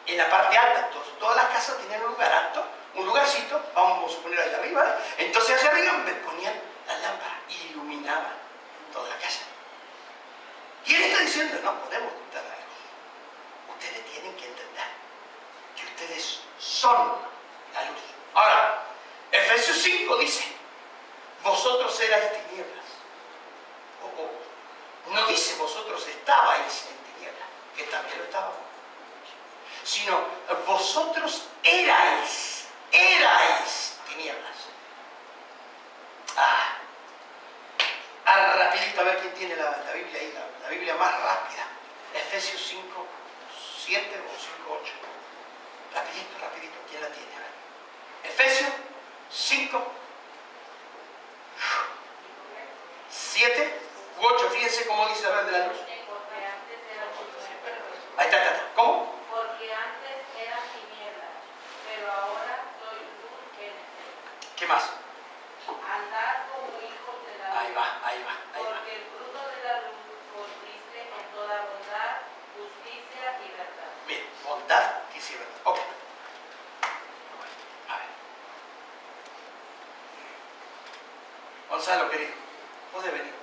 En la parte alta. Entonces, todas las casas tenían un lugar alto, un lugarcito, vamos a suponer allá arriba. Entonces allá arriba ponían la lámpara y iluminaban toda la casa. Y él está diciendo, no podemos ocultar la luz. Ustedes tienen que entender que ustedes son la luz. Ahora, Efesios 5 dice, vosotros erais tinieblas. No dice vosotros estabais en tinieblas, que también lo estábamos. Sino vosotros erais tinieblas. Biblia más rápida. Efesios 5, 7 o 5, 8. Rapidito, rapidito. ¿Quién la tiene? A ver. Efesios 5, 7 u 8. Fíjense cómo dice el de la luz. Ahí está, ahí está. ¿Cómo? Porque antes eran tinieblas, pero ahora soy luz en el cielo. ¿Qué más? Andar como hijos de la luz. Ahí va, ahí va, ahí va. Porque el fruto de la luz consiste en toda bondad, justicia y verdad. Bien, bondad, justicia y verdad. Ok. A ver. Gonzalo, querido, puede venir.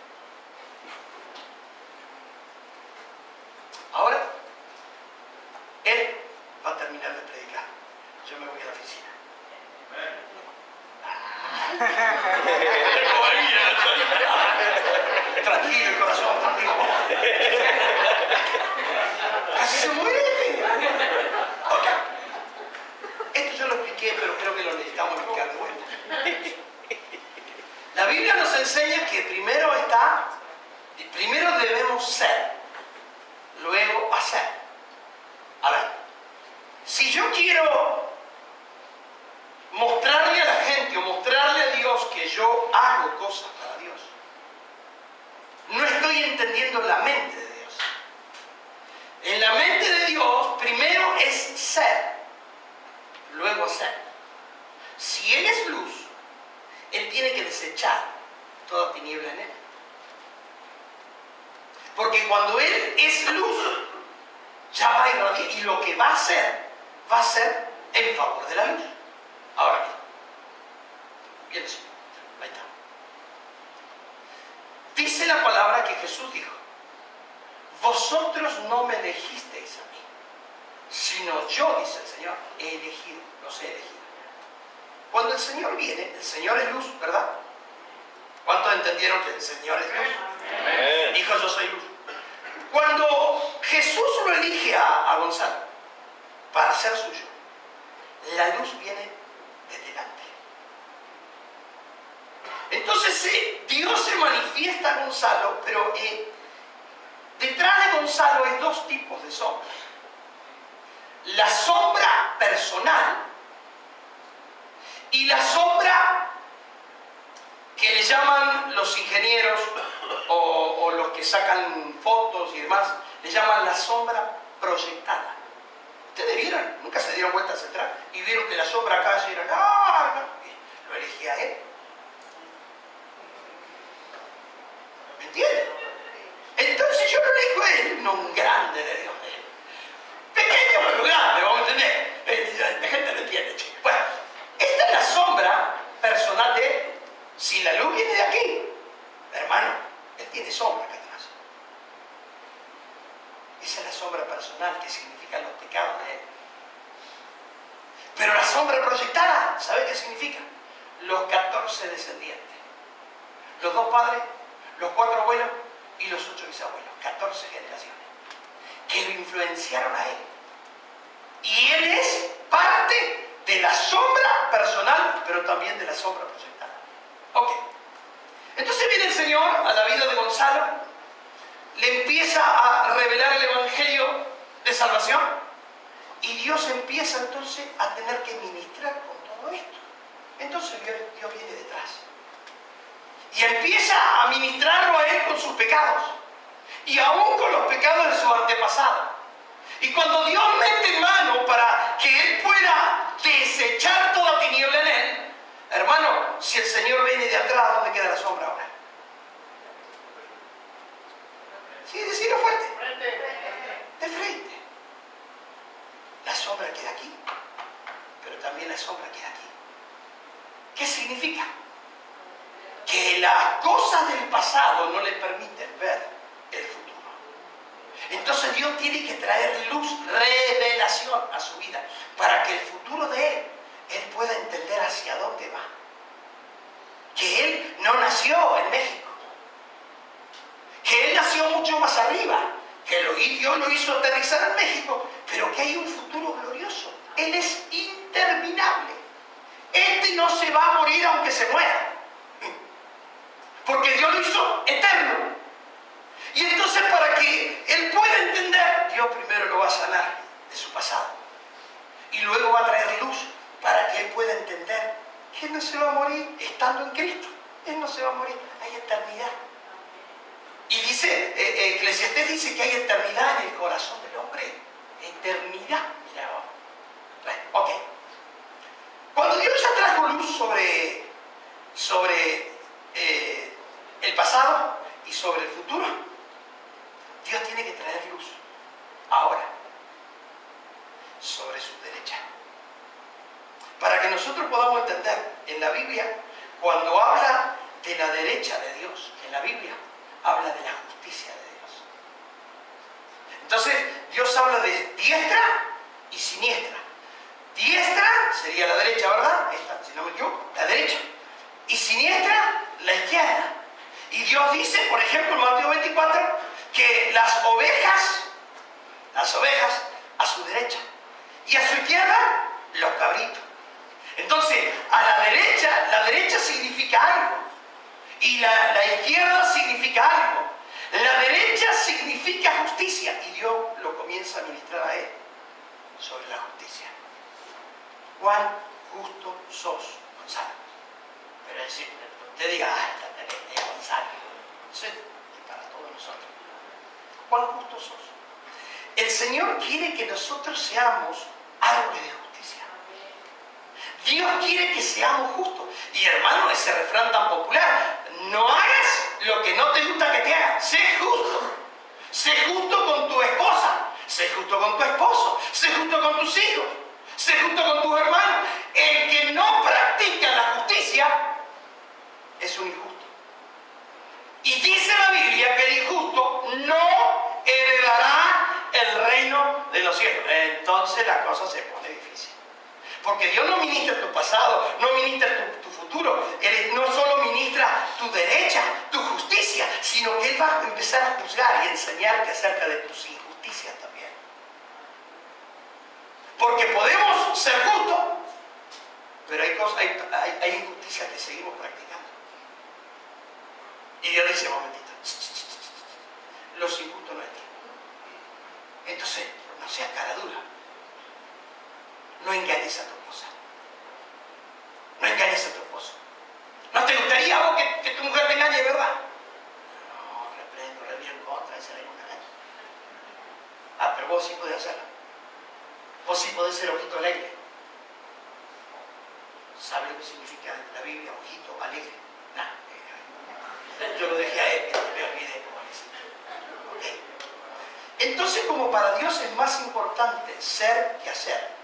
Ahora, él va a terminar de predicar. Yo me voy a la oficina. Tranquilo, el corazón, tranquilo. Casi se muere. Ok. Esto yo lo expliqué, pero creo que lo necesitamos explicar de vuelta. La Biblia nos enseña que primero debemos ser, luego hacer. A ver, si yo quiero mostrarle a la gente o mostrarle a Dios que yo hago cosas para Dios, no estoy entendiendo la mente de Dios. En la mente de Dios, primero es ser, luego hacer. Si Él es luz, Él tiene que desechar toda tiniebla en Él. Porque cuando Él es luz, ya va a irradiar, y lo que va a ser en favor de la luz. Ahora bien, eso, ahí está. Dice la palabra que Jesús dijo: vosotros no me elegisteis a mí, sino yo, dice el Señor, he elegido, los he elegido. Cuando el Señor viene, el Señor es luz, ¿verdad? ¿Cuántos entendieron que el Señor es luz? Amén. Dijo: yo soy luz. Cuando Jesús lo elige a Gonzalo para ser suyo, la luz viene de delante. Entonces Dios se manifiesta a Gonzalo, pero detrás de Gonzalo hay dos tipos de sombras. La sombra personal y la sombra que le llaman los ingenieros o los que sacan fotos y demás, le llaman la sombra proyectada. Ustedes vieron, nunca se dieron vuelta hacia atrás y vieron que la sombra acá era larga. Lo elegía él. ¿Me entienden? Entonces yo lo elijo a él, no un grande de Dios. Pequeño pero grande, vamos a entender. La gente lo entiende, chicos. Bueno, esta es la sombra personal de él. Si la luz viene de aquí, hermano, él tiene sombra acá atrás. Esa es la sombra personal, que significan los pecados de él. Pero la sombra proyectada, ¿sabe qué significa? Los 14 descendientes. Los 2 padres, los 4 abuelos y los 8 bisabuelos. 14 generaciones. Que lo influenciaron a él. Y él es parte de la sombra personal, pero también de la sombra proyectada. Ok. Entonces viene el Señor a la vida de Gonzalo, le empieza a revelar el Evangelio de salvación y Dios empieza entonces a tener que ministrar con todo esto. Entonces Dios viene detrás y empieza a ministrarlo a él con sus pecados y aún con los pecados de su antepasado. Y cuando Dios mete mano para que él pueda desechar toda tiniebla en él, hermano, si el Señor viene de atrás, ¿dónde queda la sombra ahora? Sí, decirlo fuerte. De frente. La sombra queda aquí, pero también la sombra queda aquí. ¿Qué significa? Que las cosas del pasado no le permiten ver el futuro. Entonces Dios tiene que traer luz, revelación a su vida, para que el futuro de él pueda entender hacia dónde va. Que él no nació en México, que él nació mucho más arriba, que Dios lo hizo aterrizar en México, pero que hay un futuro glorioso. Él es interminable. Este no se va a morir aunque se muera, porque Dios lo hizo eterno. Y entonces para que él pueda entender, Dios primero lo va a sanar de su pasado. Y luego va a traer luz para que él pueda entender que él no se va a morir estando en Cristo. Él no se va a morir, hay eternidad. Y dice, Eclesiastés dice que hay eternidad en el corazón del hombre. Eternidad. Mira, ok. Cuando Dios ya trajo luz sobre el pasado y sobre el futuro, Dios tiene que traer luz ahora sobre su derecha. Para que nosotros podamos entender, en la Biblia, cuando habla de la derecha de Dios, en la Biblia, habla de la justicia de Dios. Entonces, Dios habla de diestra y siniestra. Diestra sería la derecha, ¿verdad? Esta, si no me equivoco, la derecha. Y siniestra, la izquierda. Y Dios dice, por ejemplo, en Mateo 24, que las ovejas a su derecha. Y a su izquierda, los cabritos. Entonces, a la derecha significa algo. Y la izquierda significa algo. La derecha significa justicia. Y Dios lo comienza a ministrar a él sobre la justicia. ¿Cuán justo sos, Gonzalo? Pero es decir, te diga, esta Gonzalo. Sí, es para todos nosotros. ¿Cuán justo sos? El Señor quiere que nosotros seamos árboles de justicia. Dios quiere que seamos justos. Y hermano, ese refrán tan popular, no hagas lo que no te gusta que te hagan. Sé justo. Sé justo con tu esposa. Sé justo con tu esposo. Sé justo con tus hijos. Sé justo con tus hermanos. El que no practica la justicia es un injusto. Y dice la Biblia que el injusto no heredará el reino de los cielos. Entonces la cosa se pone difícil. Porque Dios no ministra tu pasado, no ministra tu futuro. Él no solo ministra tu derecha, tu justicia, sino que Él va a empezar a juzgar y enseñarte acerca de tus injusticias también. Porque podemos ser justos, pero hay injusticias que seguimos practicando. Y Dios dice, momentito, los injustos no entran. Entonces, no seas cara dura. No engañes a tu esposa. No engañes a tu esposo. ¿No te gustaría a vos que tu mujer te engañe, verdad? No, reprendo, revío en contra de ser una engaña. Ah, pero vos sí podés hacerlo. Vos sí podés ser ojito alegre. ¿Sabe lo que significa la Biblia, ojito alegre? No. Yo lo dejé a él, que me olvidé cómo es. ¿Okay? Entonces, como para Dios es más importante ser que hacer,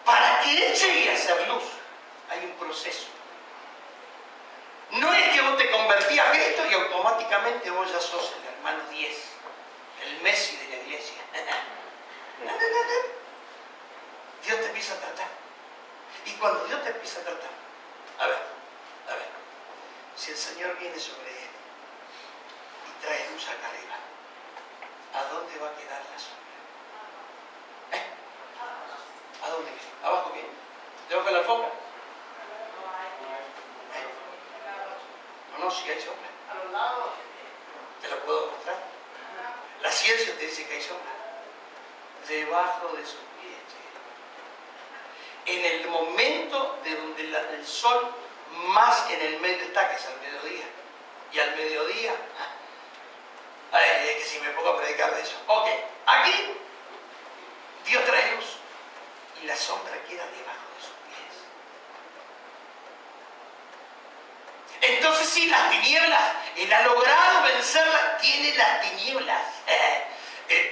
para que Él llegue a ser luz, hay un proceso. No es que vos te convertís a Cristo y automáticamente vos ya sos el hermano 10, el Messi de la iglesia. No. Dios te empieza a tratar. Y cuando Dios te empieza a tratar, a ver, si el Señor viene sobre él y trae luz acá arriba, ¿a dónde va a quedar la sombra? ¿A dónde viene? ¿Abajo viene? ¿Debajo de la alfombra? No, si hay sombra. A los lados. Te lo puedo mostrar. La ciencia te dice que hay sombra. Debajo de sus pies. En el momento de donde el sol más en el medio está, que es al mediodía. Y al mediodía, es que si me pongo a predicar de eso. Ok, aquí Dios trae luz y la sombra queda debajo de sus pies. Entonces si las tinieblas, Él ha logrado vencerlas, tiene las tinieblas.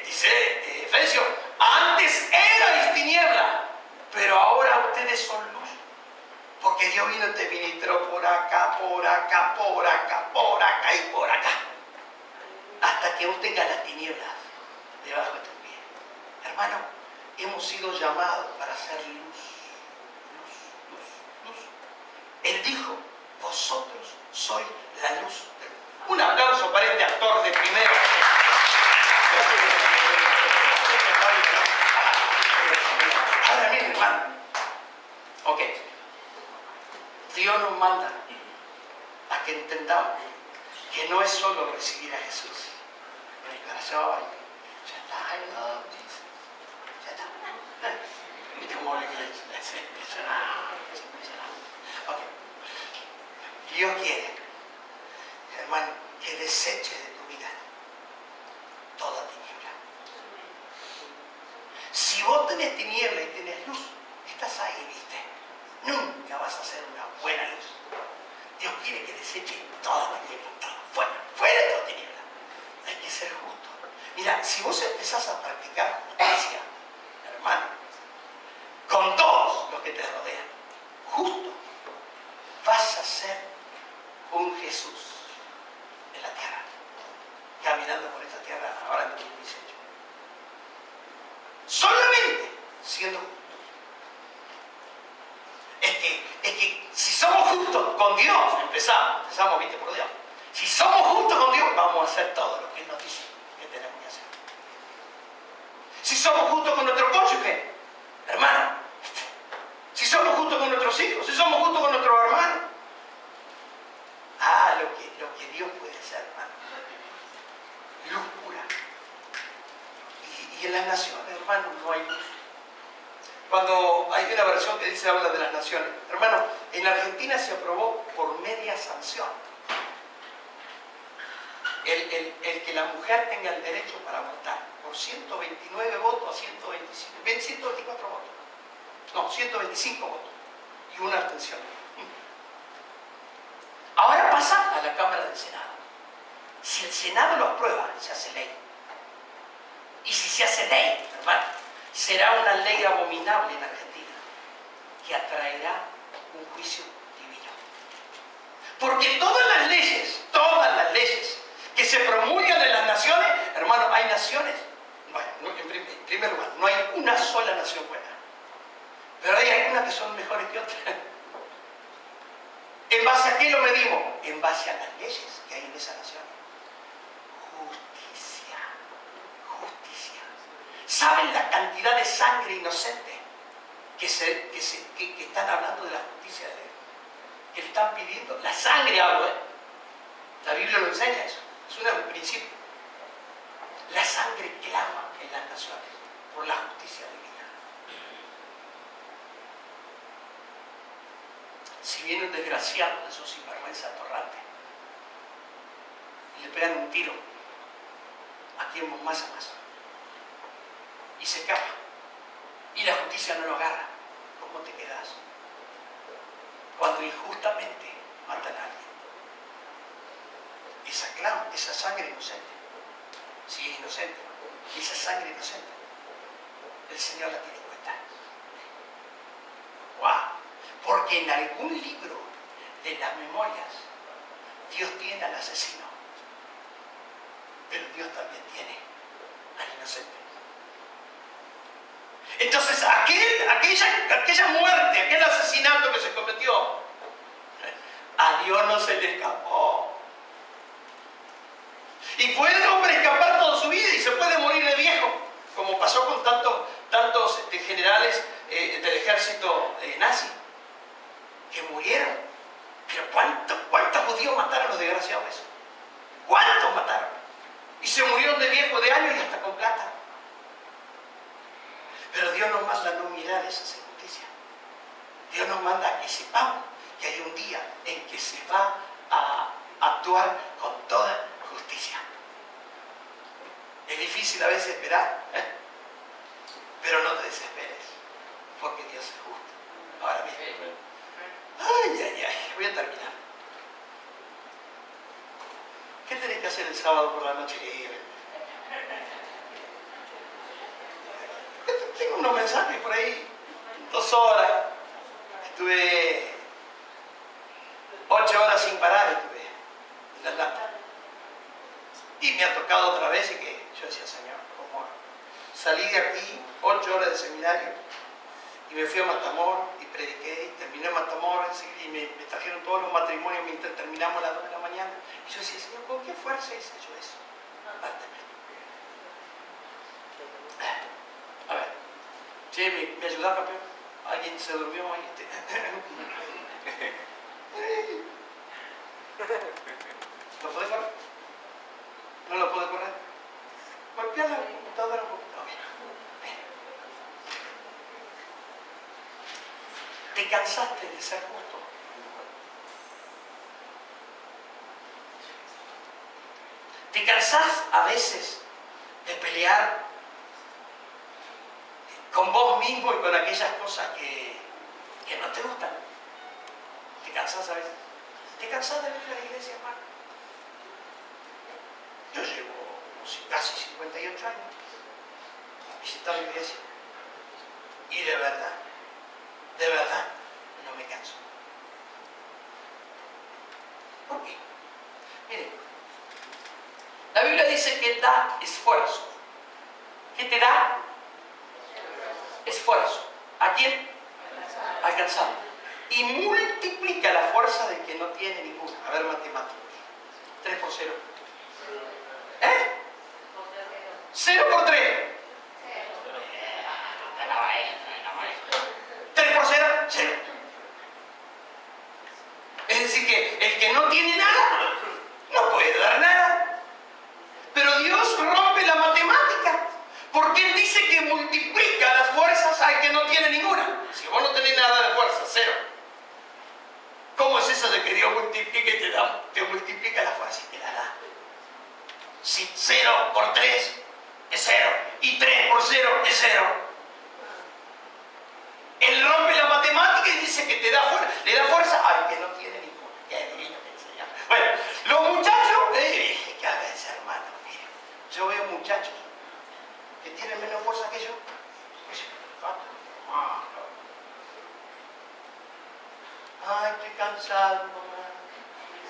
Dice Efesios, antes erais tiniebla, pero ahora ustedes son luz. Porque Dios vino y te ministró por acá, por acá, por acá, por acá y por acá. Hasta que vos tengas las tinieblas debajo de tus pies. Hermano, hemos sido llamados para hacer luz. Él dijo, vosotros sois la luz del mundo. Un aplauso para este actor de primera. Ahora miren, hermano. Ok. Dios nos manda a que entendamos que no es solo recibir a Jesús en el corazón. Ya está, I love Jesus. Ya está. ¿Viste cómo habla inglés? Es impresionante, es impresionante. Okay. Dios quiere, hermano, que deseches de tu vida toda tiniebla. Si vos tenés tiniebla y tenés luz, estás ahí, ¿viste? Nunca vas a ser una buena luz. Dios quiere que deseches toda tiniebla, fuera, fuera de toda tiniebla. Hay que ser justo. Mira, si vos empezás a practicar justicia, hermano, con todos los que te rodean, justo, vas a ser un Jesús en la tierra, caminando por esta tierra ahora en 2018. Solamente siendo justos. Es que si somos justos con Dios, empezamos, viste, por Dios. Si somos justos con Dios, vamos a hacer todo lo que Él nos dice que tenemos que hacer. Si somos justos con nuestro cónyuge, hermano, si somos justos con nuestros hijos, si somos justos con nuestros hermanos, lo que Dios puede hacer, hermano. Luz pura. Y en las naciones, hermano, no hay luz. Cuando hay una versión que dice, habla de las naciones. Hermano, en Argentina se aprobó por media sanción el que la mujer tenga el derecho para votar. Por 129 votos a 124 votos. No, 125 votos. Y una abstención. Ahora pasa a la Cámara del Senado. Si el Senado lo aprueba, se hace ley. Y si se hace ley, hermano, será una ley abominable en Argentina que atraerá un juicio divino. Porque todas las leyes que se promulgan en las naciones, hermano, hay naciones, en primer lugar, no hay una sola nación buena. Pero hay algunas que son mejores que otras. ¿En base a qué lo medimos? En base a las leyes que hay en esa nación. Justicia. Justicia. ¿Saben la cantidad de sangre inocente que están hablando de la justicia de Dios? Que le están pidiendo. La sangre hablo, ¿eh? La Biblia lo enseña eso. Es un principio. La sangre clama en las naciones por la justicia divina. Si viene un desgraciado de esos sinvergüenza atorrante y le pegan un tiro aquí en Masa y se escapa y la justicia no lo agarra, ¿cómo te quedas? Cuando injustamente matan a alguien, esa sangre inocente, si es inocente, esa sangre inocente, el Señor la tiene en cuenta. ¡Wow! Porque en algún libro de las memorias Dios tiene al asesino, pero Dios también tiene al inocente. Entonces aquella muerte, aquel asesinato que se cometió, a Dios no se le escapó. Y puede el hombre escapar toda su vida y se puede morir de viejo, como pasó con tantos generales del ejército nazi que murieron. Pero ¿cuántos judíos mataron los desgraciados esos? ¿Cuántos mataron? Y se murieron de viejo, de años y hasta con plata. Pero Dios nos manda a no mirar esa injusticia. Dios nos manda a que sepamos que hay un día en que se va a actuar con toda justicia. Es difícil a veces esperar, pero no te desesperes, porque Dios es justo. Ahora bien, voy a terminar. ¿Qué tenés que hacer el sábado por la noche? Tengo unos mensajes por ahí, 2 horas. Estuve 8 horas sin parar, estuve en Atlanta. Y me ha tocado otra vez y que yo decía, Señor, ¿cómo? Salí de aquí, 8 horas de seminario, y me fui a Matamoros y prediqué, y terminé en Matamoros, y me trajeron todos los matrimonios mientras terminamos a las 2 de la mañana. Y yo decía, Señor, ¿con qué fuerza hice yo eso? A ver, che, ¿me ayudás, campeón? ¿Alguien se durmió ahí? ¿Lo puede correr? ¿No lo puede correr? Golpea la computadora un poquito. Ven. ¿Te cansaste de ser justo? ¿Te cansás a veces de pelear con vos mismo y con aquellas cosas que no te gustan? ¿Te cansás a veces? ¿Te cansás de venir a la iglesia, hermano? Yo llevo casi 58 años visitando la iglesia y de verdad, no me canso. ¿Por qué? Miren, la Biblia dice que da esfuerzo. ¿Qué te da? Esfuerzo. ¿A quién? Alcanzado. Y multiplica la fuerza del que no tiene ninguna. A ver, matemáticos. 3 por 0. ¿Eh? 0 por 3. 3 por 0, 0. Es decir, que el que no tiene nada, no puede dar nada. Pero Dios rompe la matemática, porque Él dice que multiplica las fuerzas al que no tiene ninguna. Si vos no tenés nada de fuerza, 0. ¿Cómo es eso de que Dios multiplica y te multiplica la fuerza y te la da? Si 0 por 3 es 0 y 3 por 0 es 0. Él rompe la matemática y dice que te da fuerza, le da fuerza al que no tiene ninguna. Qué divino que enseña. Bueno, los muchachos, que a veces, hermano, mire, yo veo muchachos que tienen menos fuerza que yo. Ay, estoy cansado, mamá.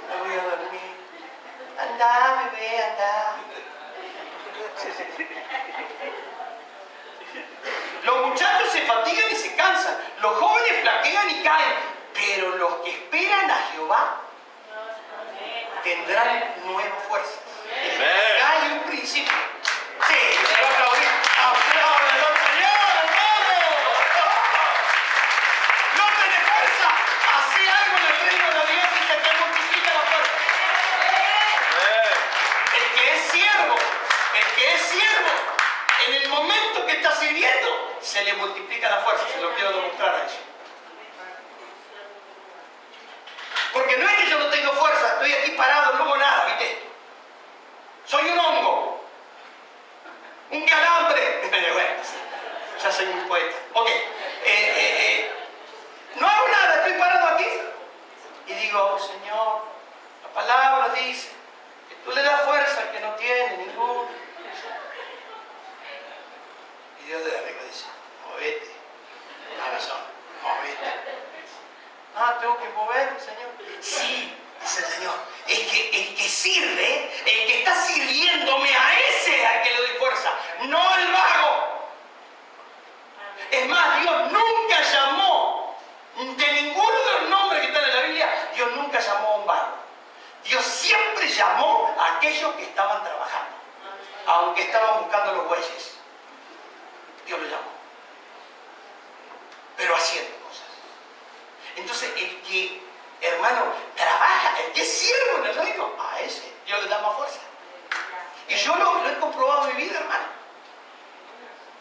Me voy a dormir. Anda, bebé, anda. Los muchachos se fatigan y se cansan. Los jóvenes flaquean y caen. Pero los que esperan a Jehová tendrán nuevas fuerzas. Hay un principio. Sí, le va a aplaudir. ¡Apláudalo, Señor, hermano! No tenés fuerza. Hacé algo en el reino de Dios y se te multiplica la fuerza. El que es siervo, en el momento que está sirviendo, se le multiplica la fuerza. Se lo quiero demostrar a ellos. Porque no es que yo no tengo fuerza, estoy aquí parado, no hago nada, ¿viste? Soy un hongo, un calambre. Bueno, ya soy muy poeta. Ok, no hago nada, estoy parado aquí y digo, Señor, la palabra dice que tú le das fuerza al que no tiene ningún. Y Dios de arriba dice, movete, cabezón, movete. Ah, tengo que moverme, Señor. Sí, dice el Señor. Es que el que sirve, el que está sirviéndome a ese al que le doy fuerza, no al vago. Es más, Dios nunca llamó, de ninguno de los nombres que están en la Biblia, Dios nunca llamó a un vago. Dios siempre llamó a aquellos que estaban trabajando, aunque estaban buscando los bueyes. Dios lo llamó, pero haciendo cosas. Entonces, el que, hermano, trabaja, el que es siervo en el reino, a ese Dios le da más fuerza. Y yo lo he comprobado en mi vida, hermano.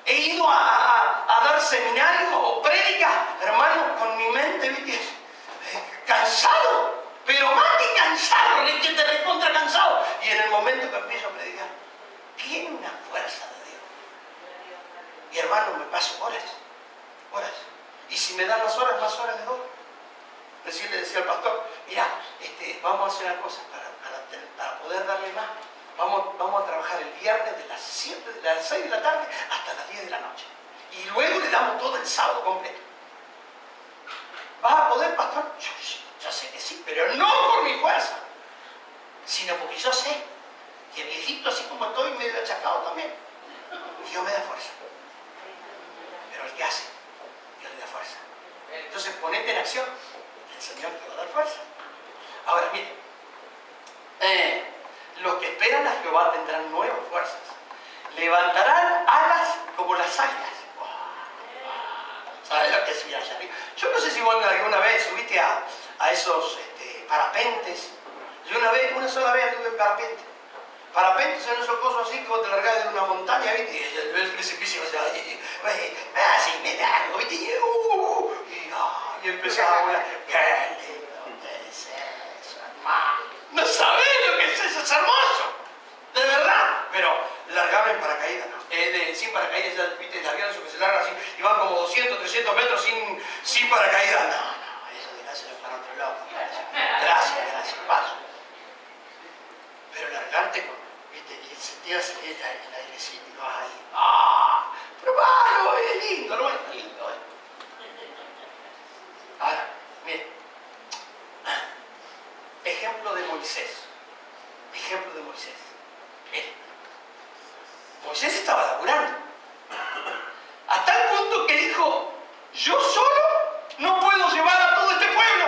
He ido a dar seminarios o prédicas, hermano, con mi mente, ¿viste? Cansado, pero más que cansado, que te recontra cansado. Y en el momento que empiezo a predicar, tiene una fuerza de Dios. Y hermano, me paso horas. Y si me dan más horas le doy. Recién le decía al pastor, mira, vamos a hacer una cosa para poder darle más. Vamos a trabajar el viernes de las 6 de la tarde hasta las 10 de la noche. Y luego le damos todo el sábado completo. ¿Vas a poder, pastor? Yo sé que sí, pero no por mi fuerza, sino porque yo sé que viejito, así como estoy, medio achacado también, Dios me da fuerza. Pero el que hace, Dios le da fuerza. Entonces ponete en acción, el Señor te va a dar fuerza. Ahora, mire, los que esperan a Jehová tendrán nuevas fuerzas. Levantarán alas como las águilas. ¿Sabes lo que es allá arriba? Yo no sé si vos alguna vez subiste a esos parapentes Yo una sola vez anduve en parapente. Parapente son esos cosas así que vos te largás de una montaña, ¿viste? Y ves el precipicio así, me largo, ¿viste? Y empezaba a volar. ¡Qué lindo que es eso, hermano! No sabés lo que es eso, es hermoso. De verdad. Pero largarme en paracaídas, ¿no? Sin paracaídas, ya viste, el avión eso que se larga así y va como 200, 300 metros sin paracaídas. No, eso de hacerlo para otro lado. Gracias, paso. Pero largarte con, viste, y sentías el airecito y vas ahí. ¡Ah! Probalo, es lindo, ¿no? Es lindo, Ahora, miren. Ejemplo de Moisés. Ejemplo de Moisés. Miren. Moisés estaba laburando. A tal punto que dijo, yo solo no puedo llevar a todo este pueblo,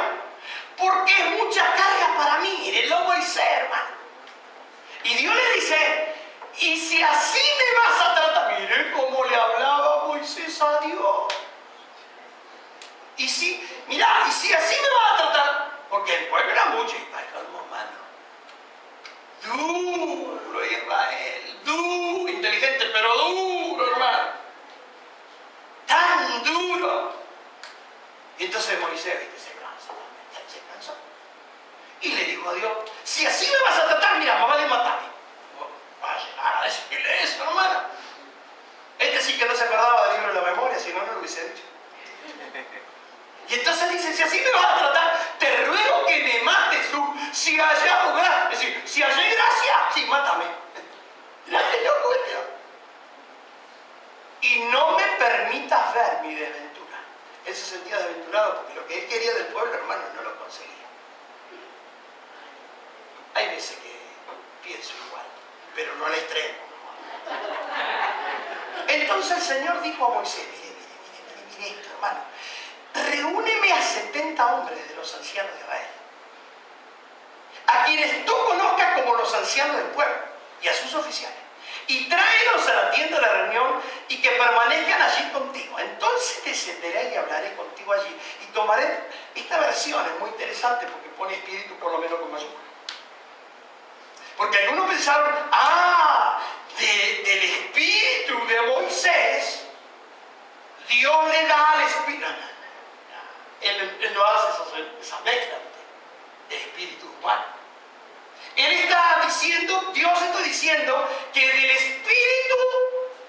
porque es mucha carga para mí. Miren, lo Moisés, hermano. Y Dios le dice, y si así me vas a tratar, miren cómo le hablaba Moisés a Dios. Y si así me vas a tratar, porque el pueblo era mucho, y para calma, mano. Duro Israel, duro, inteligente, pero duro, hermano. Tan duro. Y entonces Moisés, viste, se cansó. Y le dijo a Dios, si así me vas a tratar, mira, más vale matarme. Va a llegar a decirle eso, hermano. Este sí que no se acordaba del libro de la memoria, si no, no lo hubiese dicho. Y entonces dice, si así me vas a tratar, te ruego que me mates tú. Si hallamos gracia, es decir, si hallé gracia, sí, mátame. Qué locura. Y no me permitas ver mi desventura. Él se sentía desventurado porque lo que él quería del pueblo, hermano, no lo conseguía. Hay veces que pienso igual, pero no al extremo. Entonces el Señor dijo a Moisés, mire esto, hermano. Reúneme a 70 hombres de los ancianos de Israel, a quienes tú conozcas como los ancianos del pueblo, y a sus oficiales, y tráelos a la tienda de la reunión y que permanezcan allí contigo. Entonces descenderé y hablaré contigo allí. Y tomaré, esta versión es muy interesante porque pone espíritu por lo menos con mayúscula. Porque algunos pensaron, del espíritu de Moisés, Dios le da al espíritu. Él no hace esa mezcla de espíritu humano. Él está diciendo, Dios está diciendo que del espíritu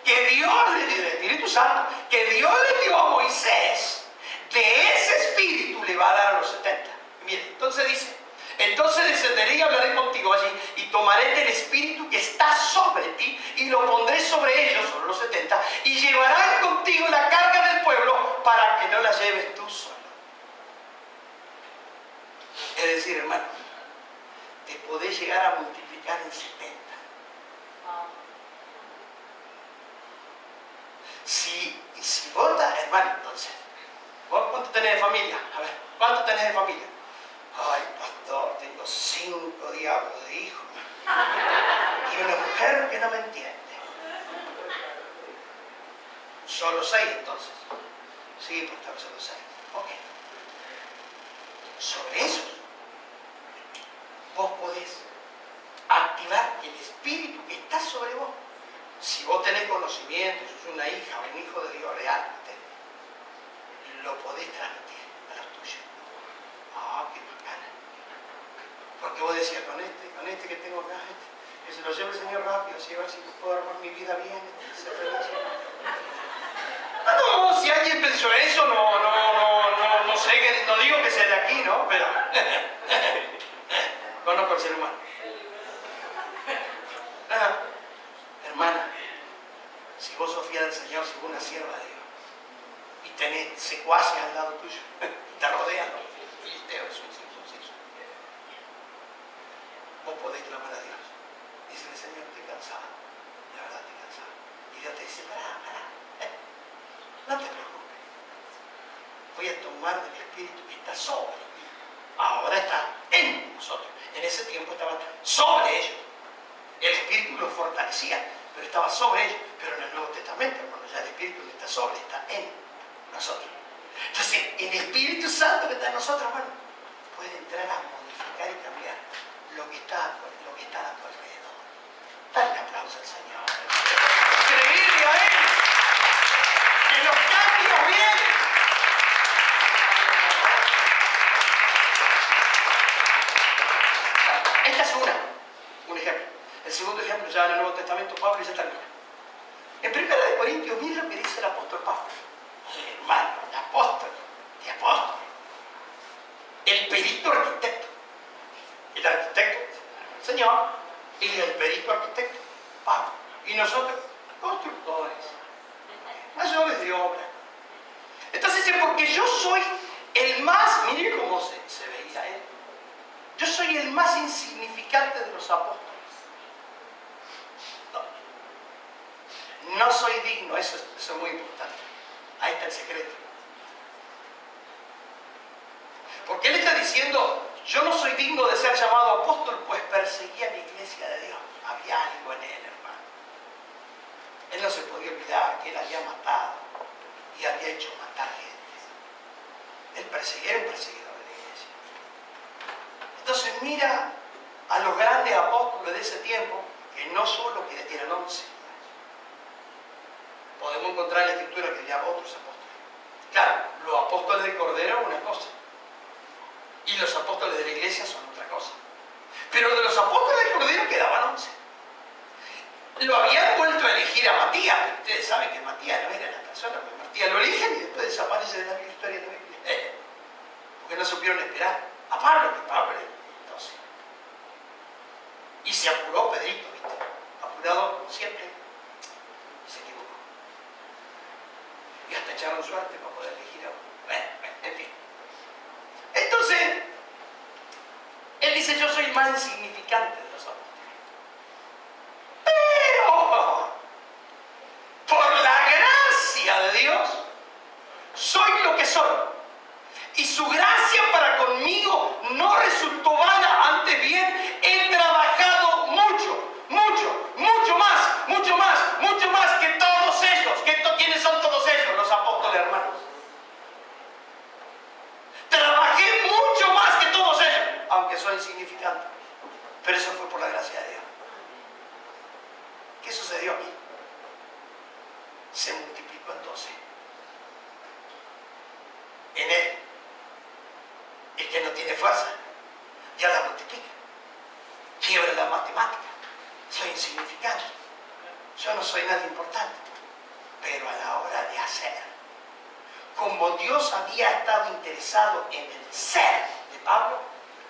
que Dios le dio, del Espíritu Santo, que Dios le dio a Moisés, de ese espíritu le va a dar a los 70. Miren, entonces dice, entonces descenderé y hablaré contigo allí y tomaré del espíritu que está sobre ti y lo pondré sobre ellos, sobre los 70, y llevarán contigo la carga del pueblo para que no la lleves tú solo. Es decir, hermano, te podés llegar a multiplicar en 70. Si vos estás, hermano, entonces, ¿vos cuánto tenés de familia? A ver, ¿cuánto tenés de familia? Ay, pastor, tengo 5 diablos de hijos. Y una mujer que no me entiende. Solo 6 entonces. Sí, pastor, solo 6. Ok. Sobre eso, vos podés activar el espíritu que está sobre vos. Si vos tenés conocimiento, sos una hija o un hijo de Dios real, lo podés transmitir a los tuyos. Qué bacana. Porque vos decías, con este que tengo acá, que se lo lleve el Señor rápido, así a ver si puedo armar mi vida bien, ser feliz. No, si alguien pensó eso, no sé, no digo que sea de aquí, ¿no? Pero conozco al ser humano. Hermana, si vos sos fiel al Señor, si vos una sierva de Dios, y tenés secuaces al lado tuyo, te rodean los filisteos, eso. Vos podés clamar a Dios. Dice el Señor, estoy cansado. La verdad, estoy cansado. Y Dios te dice, pará. No te preocupes. Voy a tomar del espíritu que está sobre mí. Ahora está en nosotros. En ese tiempo estaba sobre ellos. El espíritu los fortalecía, pero estaba sobre ellos. Pero en el Nuevo Testamento, hermano, ya el espíritu que está sobre está en nosotros. Entonces, el Espíritu Santo que está en nosotros, hermano, puede entrar a modificar y cambiar lo que está a tu alrededor. Dale un aplauso al Señor. Creerle a Él que los cambios vienen. Esta es un ejemplo. El segundo ejemplo, ya en el Nuevo Testamento, Pablo ya termina. En 1 Corintios, mira lo que dice el apóstol Pablo. El hermano, el apóstol, el perito arquitecto. El arquitecto, el Señor, y el perito arquitecto, Pablo. Y nosotros, constructores, mayores de obra. Entonces dice, porque yo soy el más, mire cómo se veía él. Yo soy el más insignificante de los apóstoles. No soy digno, eso es muy importante. Ahí está el secreto. Porque él está diciendo, yo no soy digno de ser llamado apóstol, pues perseguía la iglesia de Dios. Había algo en él, hermano. Él no se podía olvidar que él había matado y había hecho matar gente. Él perseguía, era un perseguidor de la iglesia. Entonces mira a los grandes apóstoles de ese tiempo, que no solo que eran 11. Podemos encontrar en la escritura que había otros apóstoles. Claro, los apóstoles del Cordero es una cosa. Y los apóstoles de la iglesia son otra cosa. Pero de los apóstoles del Cordero quedaban 11. Lo habían vuelto a elegir a Matías. Pero ustedes saben que Matías no era la persona. Porque Matías lo eligen y después desaparece de la historia de la Biblia. Porque no supieron esperar a Pablo, que Pablo era el 12. Y se apuró Pedrito, ¿viste? Apurado como siempre. Se equivocó. Y hasta echaron suerte para poder elegir a uno. Bueno, en fin. Entonces, él dice, yo soy el más insignificante de los apóstoles. Pero, por la gracia de Dios, soy lo que soy. Y su gracia para conmigo no resultó vana, antes bien, he trabajado mucho más que todos ellos. ¿Quiénes son todos ellos? Los apóstoles, hermanos. Trabajé mucho más que todos ellos, aunque soy insignificante. Pero eso fue por la gracia de Dios. ¿Qué sucedió aquí? Se multiplicó en 12. En él. El que no tiene fuerza, ya la multiplica. Quiebra la matemática. Soy insignificante. Yo no soy nada importante. Pero a la hora de hacer, como Dios había estado interesado en el ser de Pablo,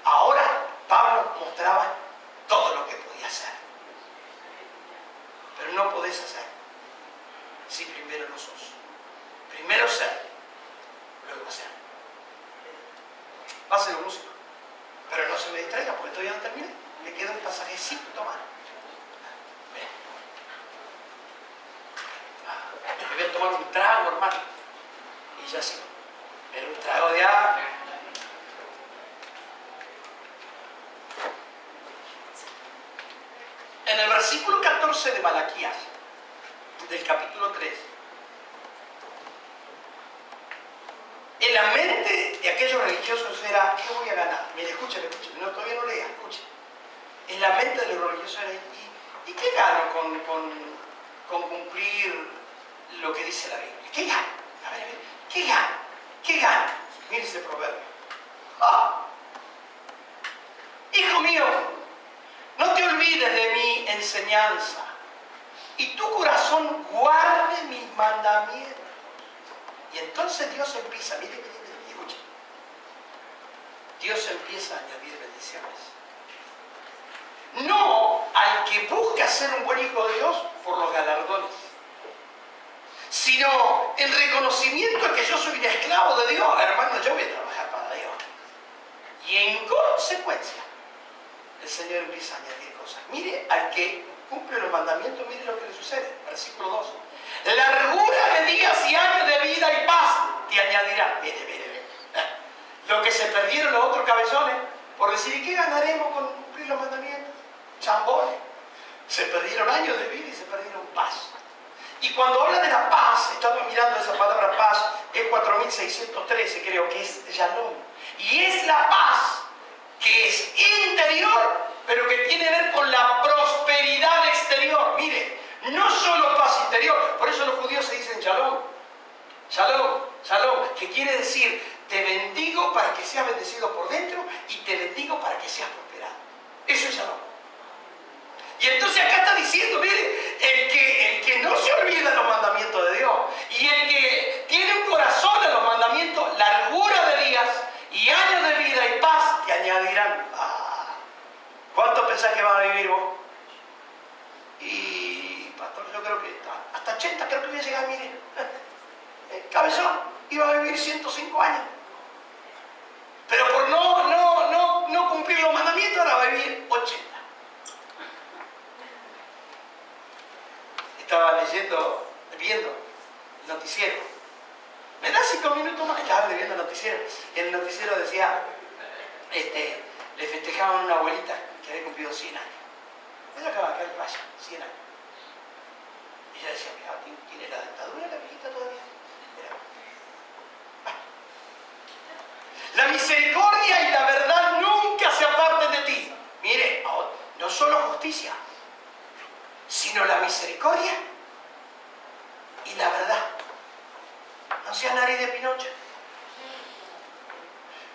ahora Pablo mostraba todo lo que podía hacer. Pero no podés hacer si primero no sos. Primero ser, luego hacer. Pásenlo, músico. Pero no se me distraiga porque todavía no terminé. Me queda un pasajecito, toma. Ven. Me voy a tomar un trago, hermano. Y ya sí. Pero un trago de agua. En el versículo 14 de Malaquías, del capítulo 3, en la mente de aquellos religiosos era, ¿qué voy a ganar? Mire, escuchen, no, todavía no lea, escuchen. En la mente de los religiosos era, ¿y qué gano con cumplir lo que dice la Biblia? ¿Qué gano? A ver, ¿qué gano? ¿Qué gano? Mire ese proverbio. ¡Ah! Hijo mío, no te olvides de mi enseñanza y tu corazón guarde mis mandamientos. Y entonces Dios empieza, mire que escuche, Dios empieza a añadir bendiciones. No al que busca ser un buen hijo de Dios por los galardones, sino el reconocimiento de que yo soy un esclavo de Dios. Hermano, yo voy a trabajar para Dios. Y en consecuencia, el Señor empieza a añadir cosas. Mire, al que cumple los mandamientos, mire lo que le sucede. Versículo 2. Largura de días y años de vida y paz te añadirá. Mire. Lo que se perdieron los otros cabezones por decir, ¿y qué ganaremos con cumplir los mandamientos? Chambones. Se perdieron años de vida y se perdieron paz. Y cuando habla de la paz, estamos mirando esa palabra paz, es 4613, creo que es Shalom. Y es la paz que es interior pero que tiene que ver con la prosperidad exterior. Mire, no solo paz interior, por eso los judíos se dicen shalom, shalom, shalom, que quiere decir, te bendigo para que seas bendecido por dentro y te bendigo para que seas prosperado. Eso es shalom. Y entonces acá está diciendo, mire, el que no se olvida de los mandamientos de Dios y el que tiene un corazón a los mandamientos, largura de días y años de vida y paz, te añadirán. ¿Cuánto pensás que vas a vivir vos? Y, pastor, yo creo que hasta 80 creo que voy a llegar, mire. Cabezón, iba a vivir 105 años. Pero por no cumplir los mandamientos, ahora va a vivir 80. Estaba viendo el noticiero. ¿Me da 5 minutos más? Estaba viendo el noticiero. Y en el noticiero decía, le festejaban a una abuelita que había cumplido 100 años. Ella acaba de caer vaya, 100 años. Y ella decía, mira, tiene la dentadura la viejita todavía. La misericordia y la verdad nunca se aparten de ti. Mire, no solo justicia, sino la misericordia y la verdad. No sea nariz de Pinocho.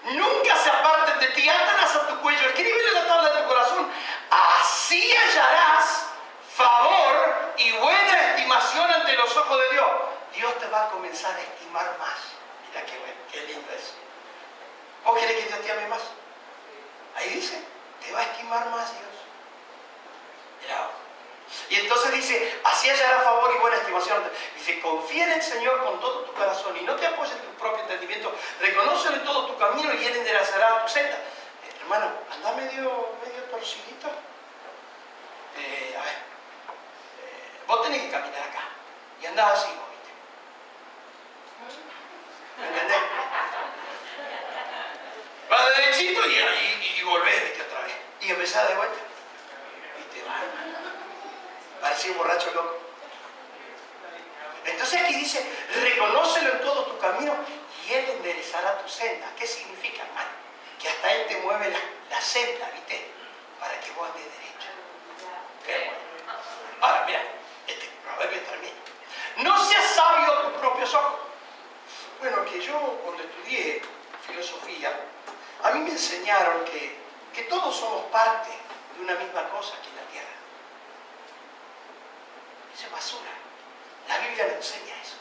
Nunca se aparten de ti, átalas a tu cuello, escríbele en la tabla de tu corazón. Así hallarás favor y buena estimación ante los ojos de Dios. Dios te va a comenzar a estimar más. Mira qué bueno, qué lindo es. ¿Vos querés que Dios te ame más? Ahí dice, te va a estimar más Dios. Mirá. Y entonces dice, así hallará favor y buena estimación. Dice, confía en el Señor con todo tu corazón y no te apoyes en tu propio entendimiento. Reconócelo en todo tu camino y Él enderezará tu senda. Hermano, anda medio torcidito. A ver, vos tenés que caminar acá y andás así, vos, ¿viste? ¿Me entendés? Va derechito y volvés, ¿viste? Otra vez. Y empezás de vuelta. Y te va. Parecía un borracho loco. Entonces aquí dice, reconócelo en todo tu camino y Él enderezará tu senda. ¿Qué significa, hermano? Que hasta Él te mueve la senda, ¿viste? Para que vos andes derecho. Qué bueno. Ahora, mira, este proverbio termina. No seas sabio a tus propios ojos. Bueno, que yo cuando estudié filosofía, a mí me enseñaron que todos somos parte de una misma cosa aquí en la tierra. Eso es basura. La Biblia no enseña eso.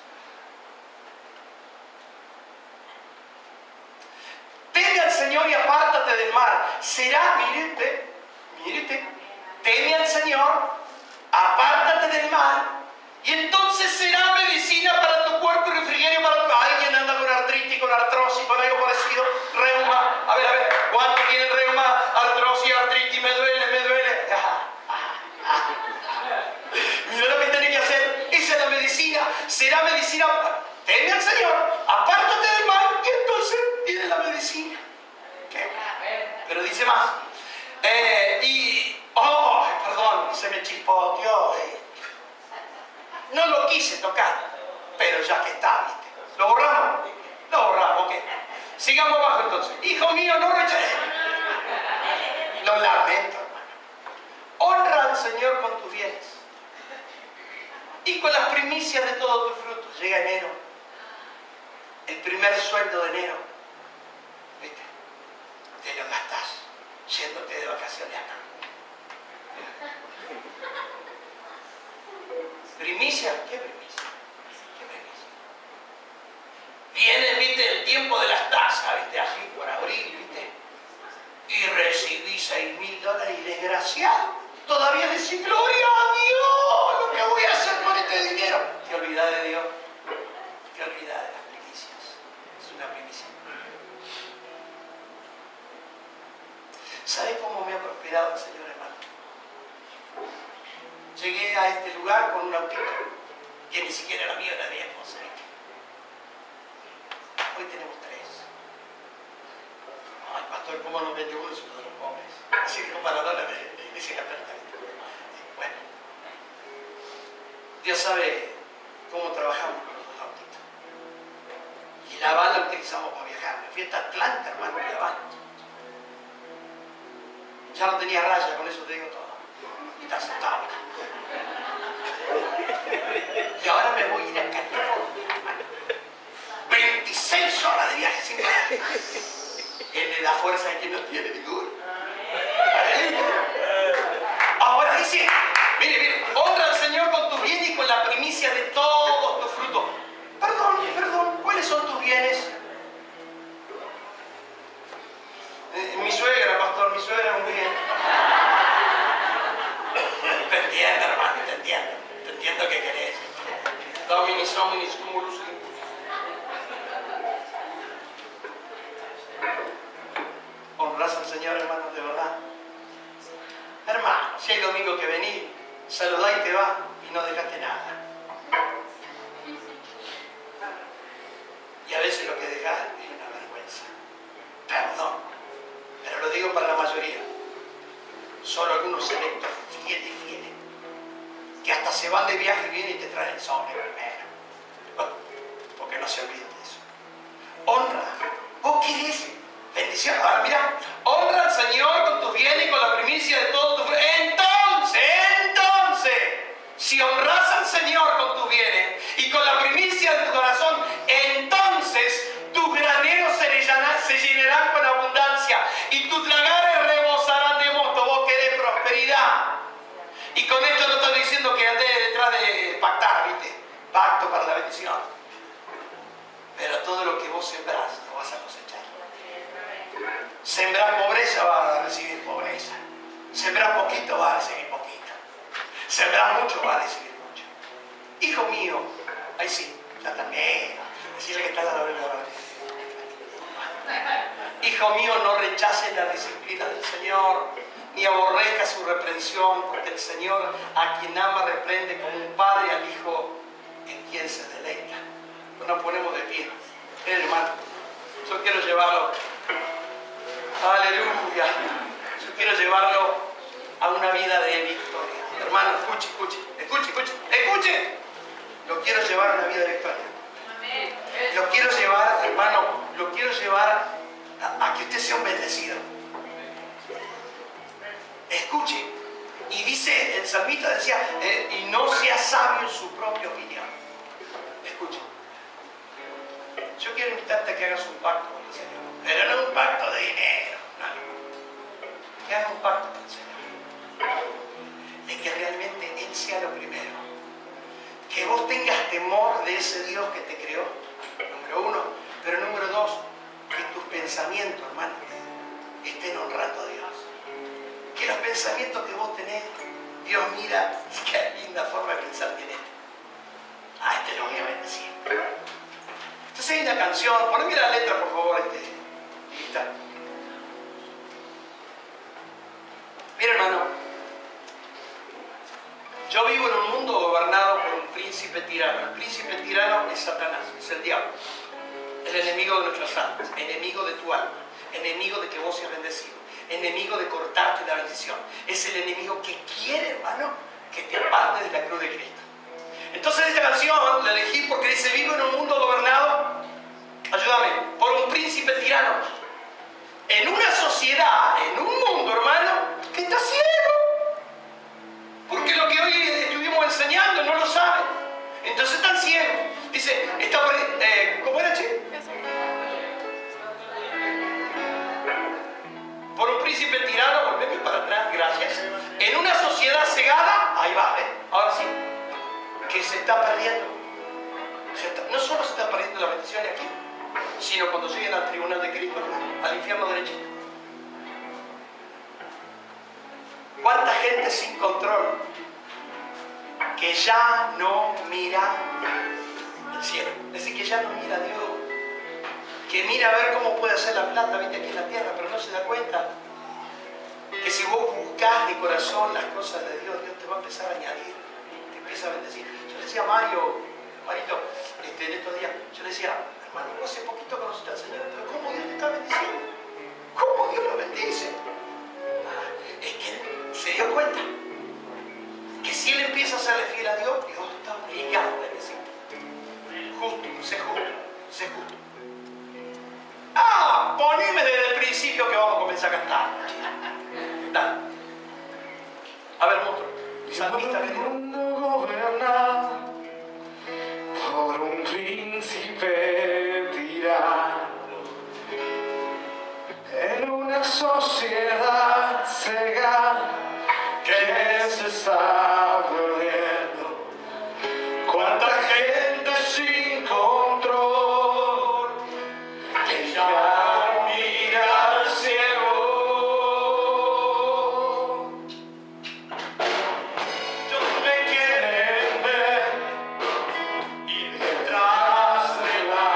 Teme al Señor y apártate del mal. Será, mírete, teme al Señor, apártate del mal, y entonces será medicina para tu cuerpo y refrigerio para tu... Alguien anda con artritis, con artrosis, con algo parecido, reuma. A ver, ¿cuánto tiene reuma, artrosis, artritis? Me duele. Mira lo que tiene que hacer. Esa es la medicina. Será medicina. Teme al Señor, apártate del mal, y entonces viene la medicina. ¿Qué? Pero dice más. Perdón, se me chispoteó. No lo quise tocar, pero ya que está, ¿viste? ¿Lo borramos? Lo borramos, ok. Sigamos abajo entonces. Hijo mío, no rechaces. Lo lamento, hermano. Honra al Señor con tus bienes y con las primicias de todos tus frutos. Llega enero, el primer sueldo de enero, ¿viste? Te lo gastás yéndote de vacaciones acá. ¿Primicia? ¿Qué primicia? ¿Qué primicia? Viene, ¿viste? El tiempo de las tasas, ¿viste? Así por abril, ¿viste? Y recibí $6.000 y desgraciado. Todavía decís, gloria a Dios, lo que voy a hacer con este dinero. Te olvidás de Dios. Te olvidás de las primicias. Es una primicia. ¿Sabés cómo me ha prosperado el Señor, hermano? Llegué a este lugar con un autito que ni siquiera era mío, era de mi esposa. Hoy tenemos 3. Ay, pastor, ¿cómo nos vendió uno si nosotros pobres? Así dijo Maradona de la iglesia católica. Bueno, Dios sabe cómo trabajamos con los 2 autitos. Y la van la utilizamos para viajar. Me fui hasta Atlanta, hermano, la van. Ya no tenía raya, con eso te digo todo. Y está asustado. Y ahora me voy a ir a California, hermano. 26 horas de viaje sin parar. Él le da fuerza a quien no tiene ninguna. Ahora dice, mire, honra al Señor con tus bienes y con la primicia de todos tus frutos. Perdón, ¿cuáles son tus bienes? Mi suegra, pastor, mi suegra es un bien. Te entiendo, hermano, te entiendo. Te entiendo qué querés. Domini hominis cumulus limpus. Honrás al Señor, hermano, de verdad. Hermano, si hay domingo que venís, saludá y te va y no dejaste nada. Y a veces lo que dejás es una vergüenza. Perdón, pero lo digo para la mayoría. Solo algunos selectos fieles, que hasta se van de viaje y vienen y te traen el sobre primero. Porque no se olviden de eso. Honra. ¿Vos querés bendición? Ahora mira, honra al Señor con tus bienes y con la primicia de todo tu fruto. Entonces, si honras al Señor con tus bienes y con la primicia de tu corazón, entonces tus graneros se llenarán con abundancia y tus lagares rebosarán de mosto. Vos querés prosperidad. Y con esto no estoy diciendo que andé detrás de pactar, ¿viste? Pacto para la bendición. Pero todo lo que vos sembrás lo vas a cosechar. Sembrar pobreza, vas a recibir pobreza. Sembrar poquito, vas a recibir poquito. Sembrar mucho, vas a recibir mucho. Hijo mío, ahí sí, ya también. Decirle que está la verdad. Hijo mío, no rechaces la disciplina del Señor, ni aborrezca su reprensión, porque el Señor a quien ama reprende como un padre al hijo en quien se deleita. Nos ponemos de pie. Hermano, yo quiero llevarlo. Aleluya. Yo quiero llevarlo a una vida de victoria. Hermano, escuche. Lo quiero llevar a una vida de victoria. Lo quiero llevar, hermano, a que usted sea un bendecido. Escuche. Y dice, el salmista decía, y no sea sabio en su propia opinión. Escuche. Yo quiero invitarte a que hagas un pacto con el Señor. Pero no un pacto de dinero, no. Que hagas un pacto con el Señor. De que realmente Él sea lo primero. Que vos tengas temor de ese Dios que te creó, número uno. Pero número dos, que tus pensamientos, hermano, estén honrando a Dios. Que los pensamientos que vos tenés, Dios mira, qué linda forma de pensar tiene este. Este lo voy a bendecir. Entonces hay una canción, poneme la letra por favor, ¿lista? Mira, hermano, yo vivo en un mundo gobernado por un príncipe tirano. El príncipe tirano es Satanás, es el diablo. El enemigo de nuestras almas, enemigo de tu alma, enemigo de que vos seas bendecido, enemigo de cortarte la bendición. Es el enemigo que quiere, hermano, que te apartes de la cruz de Cristo. Entonces esta canción la elegí porque dice, vivo en un mundo gobernado, ayúdame, por un príncipe tirano. En una sociedad, en un mundo, hermano, que está ciego. Porque lo que hoy estuvimos enseñando no lo saben. Entonces están ciegos. Dice, ¿cómo era, che? Por un príncipe tirano, volveme para atrás, gracias. En una sociedad cegada, ahí va, ahora sí, que se está perdiendo. No solo se está perdiendo la bendición aquí, sino cuando lleguen al tribunal de Cristo, al infierno derechito. ¿Cuánta gente sin control que ya no mira el cielo? Es decir, que ya no mira a Dios. Que mira a ver cómo puede hacer la plata, viste, aquí en la tierra, pero no se da cuenta que si vos buscás de corazón las cosas de Dios, Dios te va a empezar a añadir, te empieza a bendecir. Yo le decía a Marito, en estos días, yo le decía, hermano, vos hace poquito conociste al Señor, pero ¿cómo Dios te está bendiciendo? ¿Cómo Dios lo bendice? Es que él se dio cuenta que si él empieza a serle fiel a Dios, Dios está obligado a bendecir. Sé justo. Poneme desde el principio que vamos a comenzar a cantar. Dale. A ver, monstruo. Salmista que dijo. Mundo gobernado por un príncipe tirano, en una sociedad cegada que se está perdiendo. Cuánta gente sin control que ya mira al cielo. Donde quieren ver y detrás de la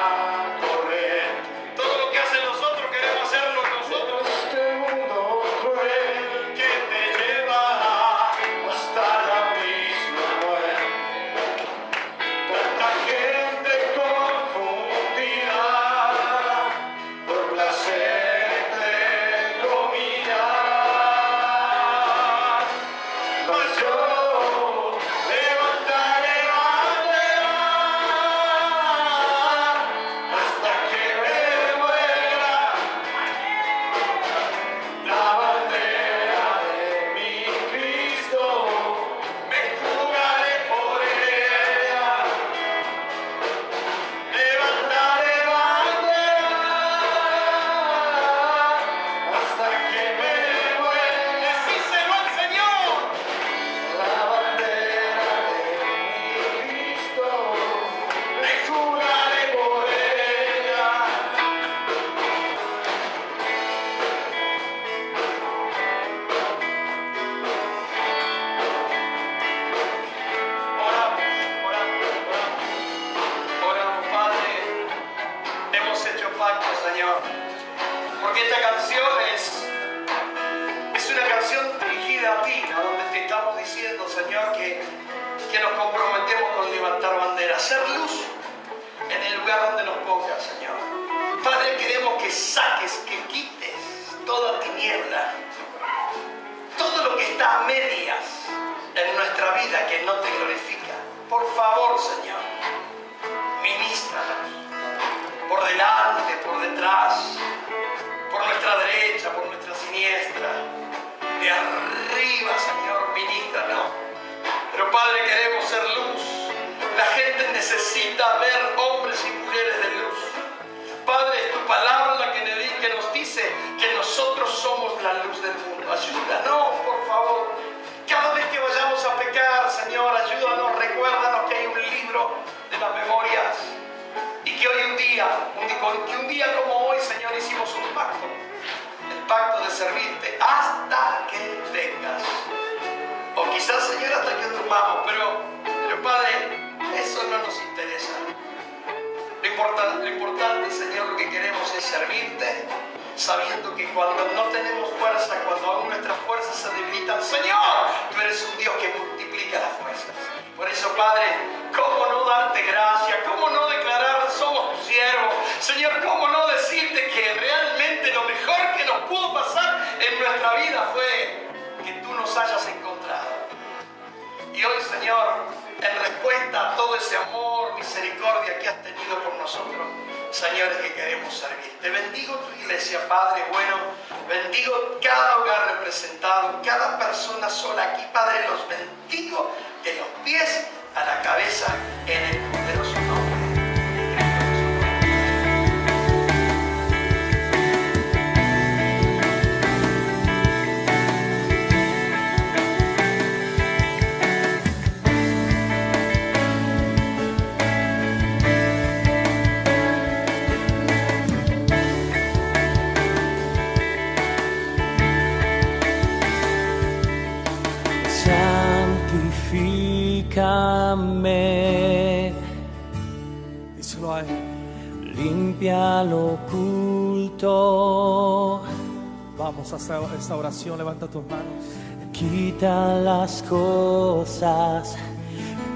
corriente. Todo lo que hacen los otros queremos hacerlo nosotros. Este mundo cruel que te llevará hasta la misma muerte. Tanta gente confundida por placer de comida. Mas yo levantaré bandera hasta que me muera. La bandera de mi Cristo, me jugaré por ella. Levantaré bandera hasta que me muera. Decíselo al Señor. La bandera de mi Cristo, me jugaré por ella. Oramos, Padre. Hemos hecho pacto, Señor, porque esta canción es una canción dirigida a ti, ¿no? Donde te estamos diciendo, Señor, que nos comprometemos con levantar bandera, hacer luz en el lugar donde nos pongas, Señor. Padre, queremos que saques, que quites toda tiniebla, todo lo que está a medias en nuestra vida que no te glorifica. Por favor, Señor, ministranos por delante, por detrás, por nuestra derecha, por nuestra siniestra, de arriba, Señor, ministranos. Pero Padre, queremos ser luz. La gente necesita ver hombres y mujeres de luz. Padre, es tu palabra la que nos dice que nosotros somos la luz del mundo. Ayúdanos, por favor. Cada vez que vayamos a pecar, Señor, ayúdanos, recuérdanos que hay un libro de las memorias. Y que hoy un día como hoy, Señor, hicimos un pacto. El pacto de servirte hasta que vengas. O quizás, Señor, hasta que durmamos. Pero Padre, eso no nos interesa. Lo importante, Señor, lo que queremos es servirte, sabiendo que cuando no tenemos fuerza, cuando aún nuestras fuerzas se debilitan, Señor, tú eres un Dios que multiplica las fuerzas. Por eso, Padre, ¿cómo no darte gracia? ¿Cómo no declarar somos tus siervos? Señor, ¿cómo no decirte que realmente lo mejor que nos pudo pasar en nuestra vida fue que tú nos hayas encontrado? Y hoy, Señor, en respuesta a todo ese amor, misericordia que has tenido por nosotros, Señor, es que queremos servirte. Bendigo tu iglesia, Padre bueno. Bendigo cada hogar representado, cada persona sola aquí, Padre. Los bendigo de los pies a la cabeza en el poderoso nombre. Santifícame, Díselo a Él. limpia lo oculto, Vamos a hacer esta oración. Levanta tus manos. quita las cosas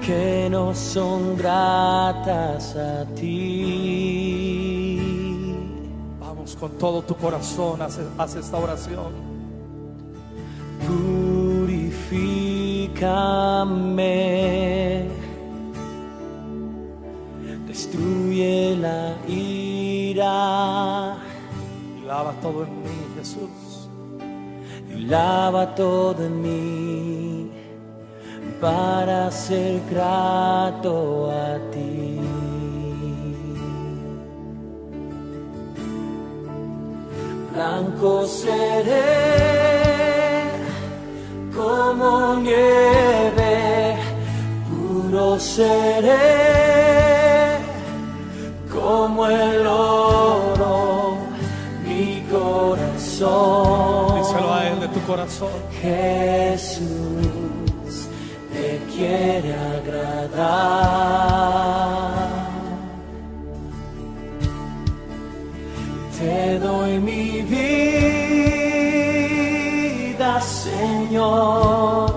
que no son gratas a ti. Vamos con todo tu corazón. Haz esta oración. Purifícame, destruye la ira Y lava todo en mí, Jesús. y lava todo en mí para ser grato a ti. Blanco seré como nieve, puro seré como el oro, mi corazón. Díselo a Él de tu corazón. Jesús te quiere agradar. Te doy mi vida, Señor.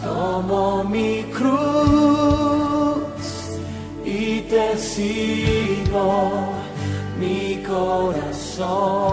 Tomo mi cruz y te sigo, mi corazón.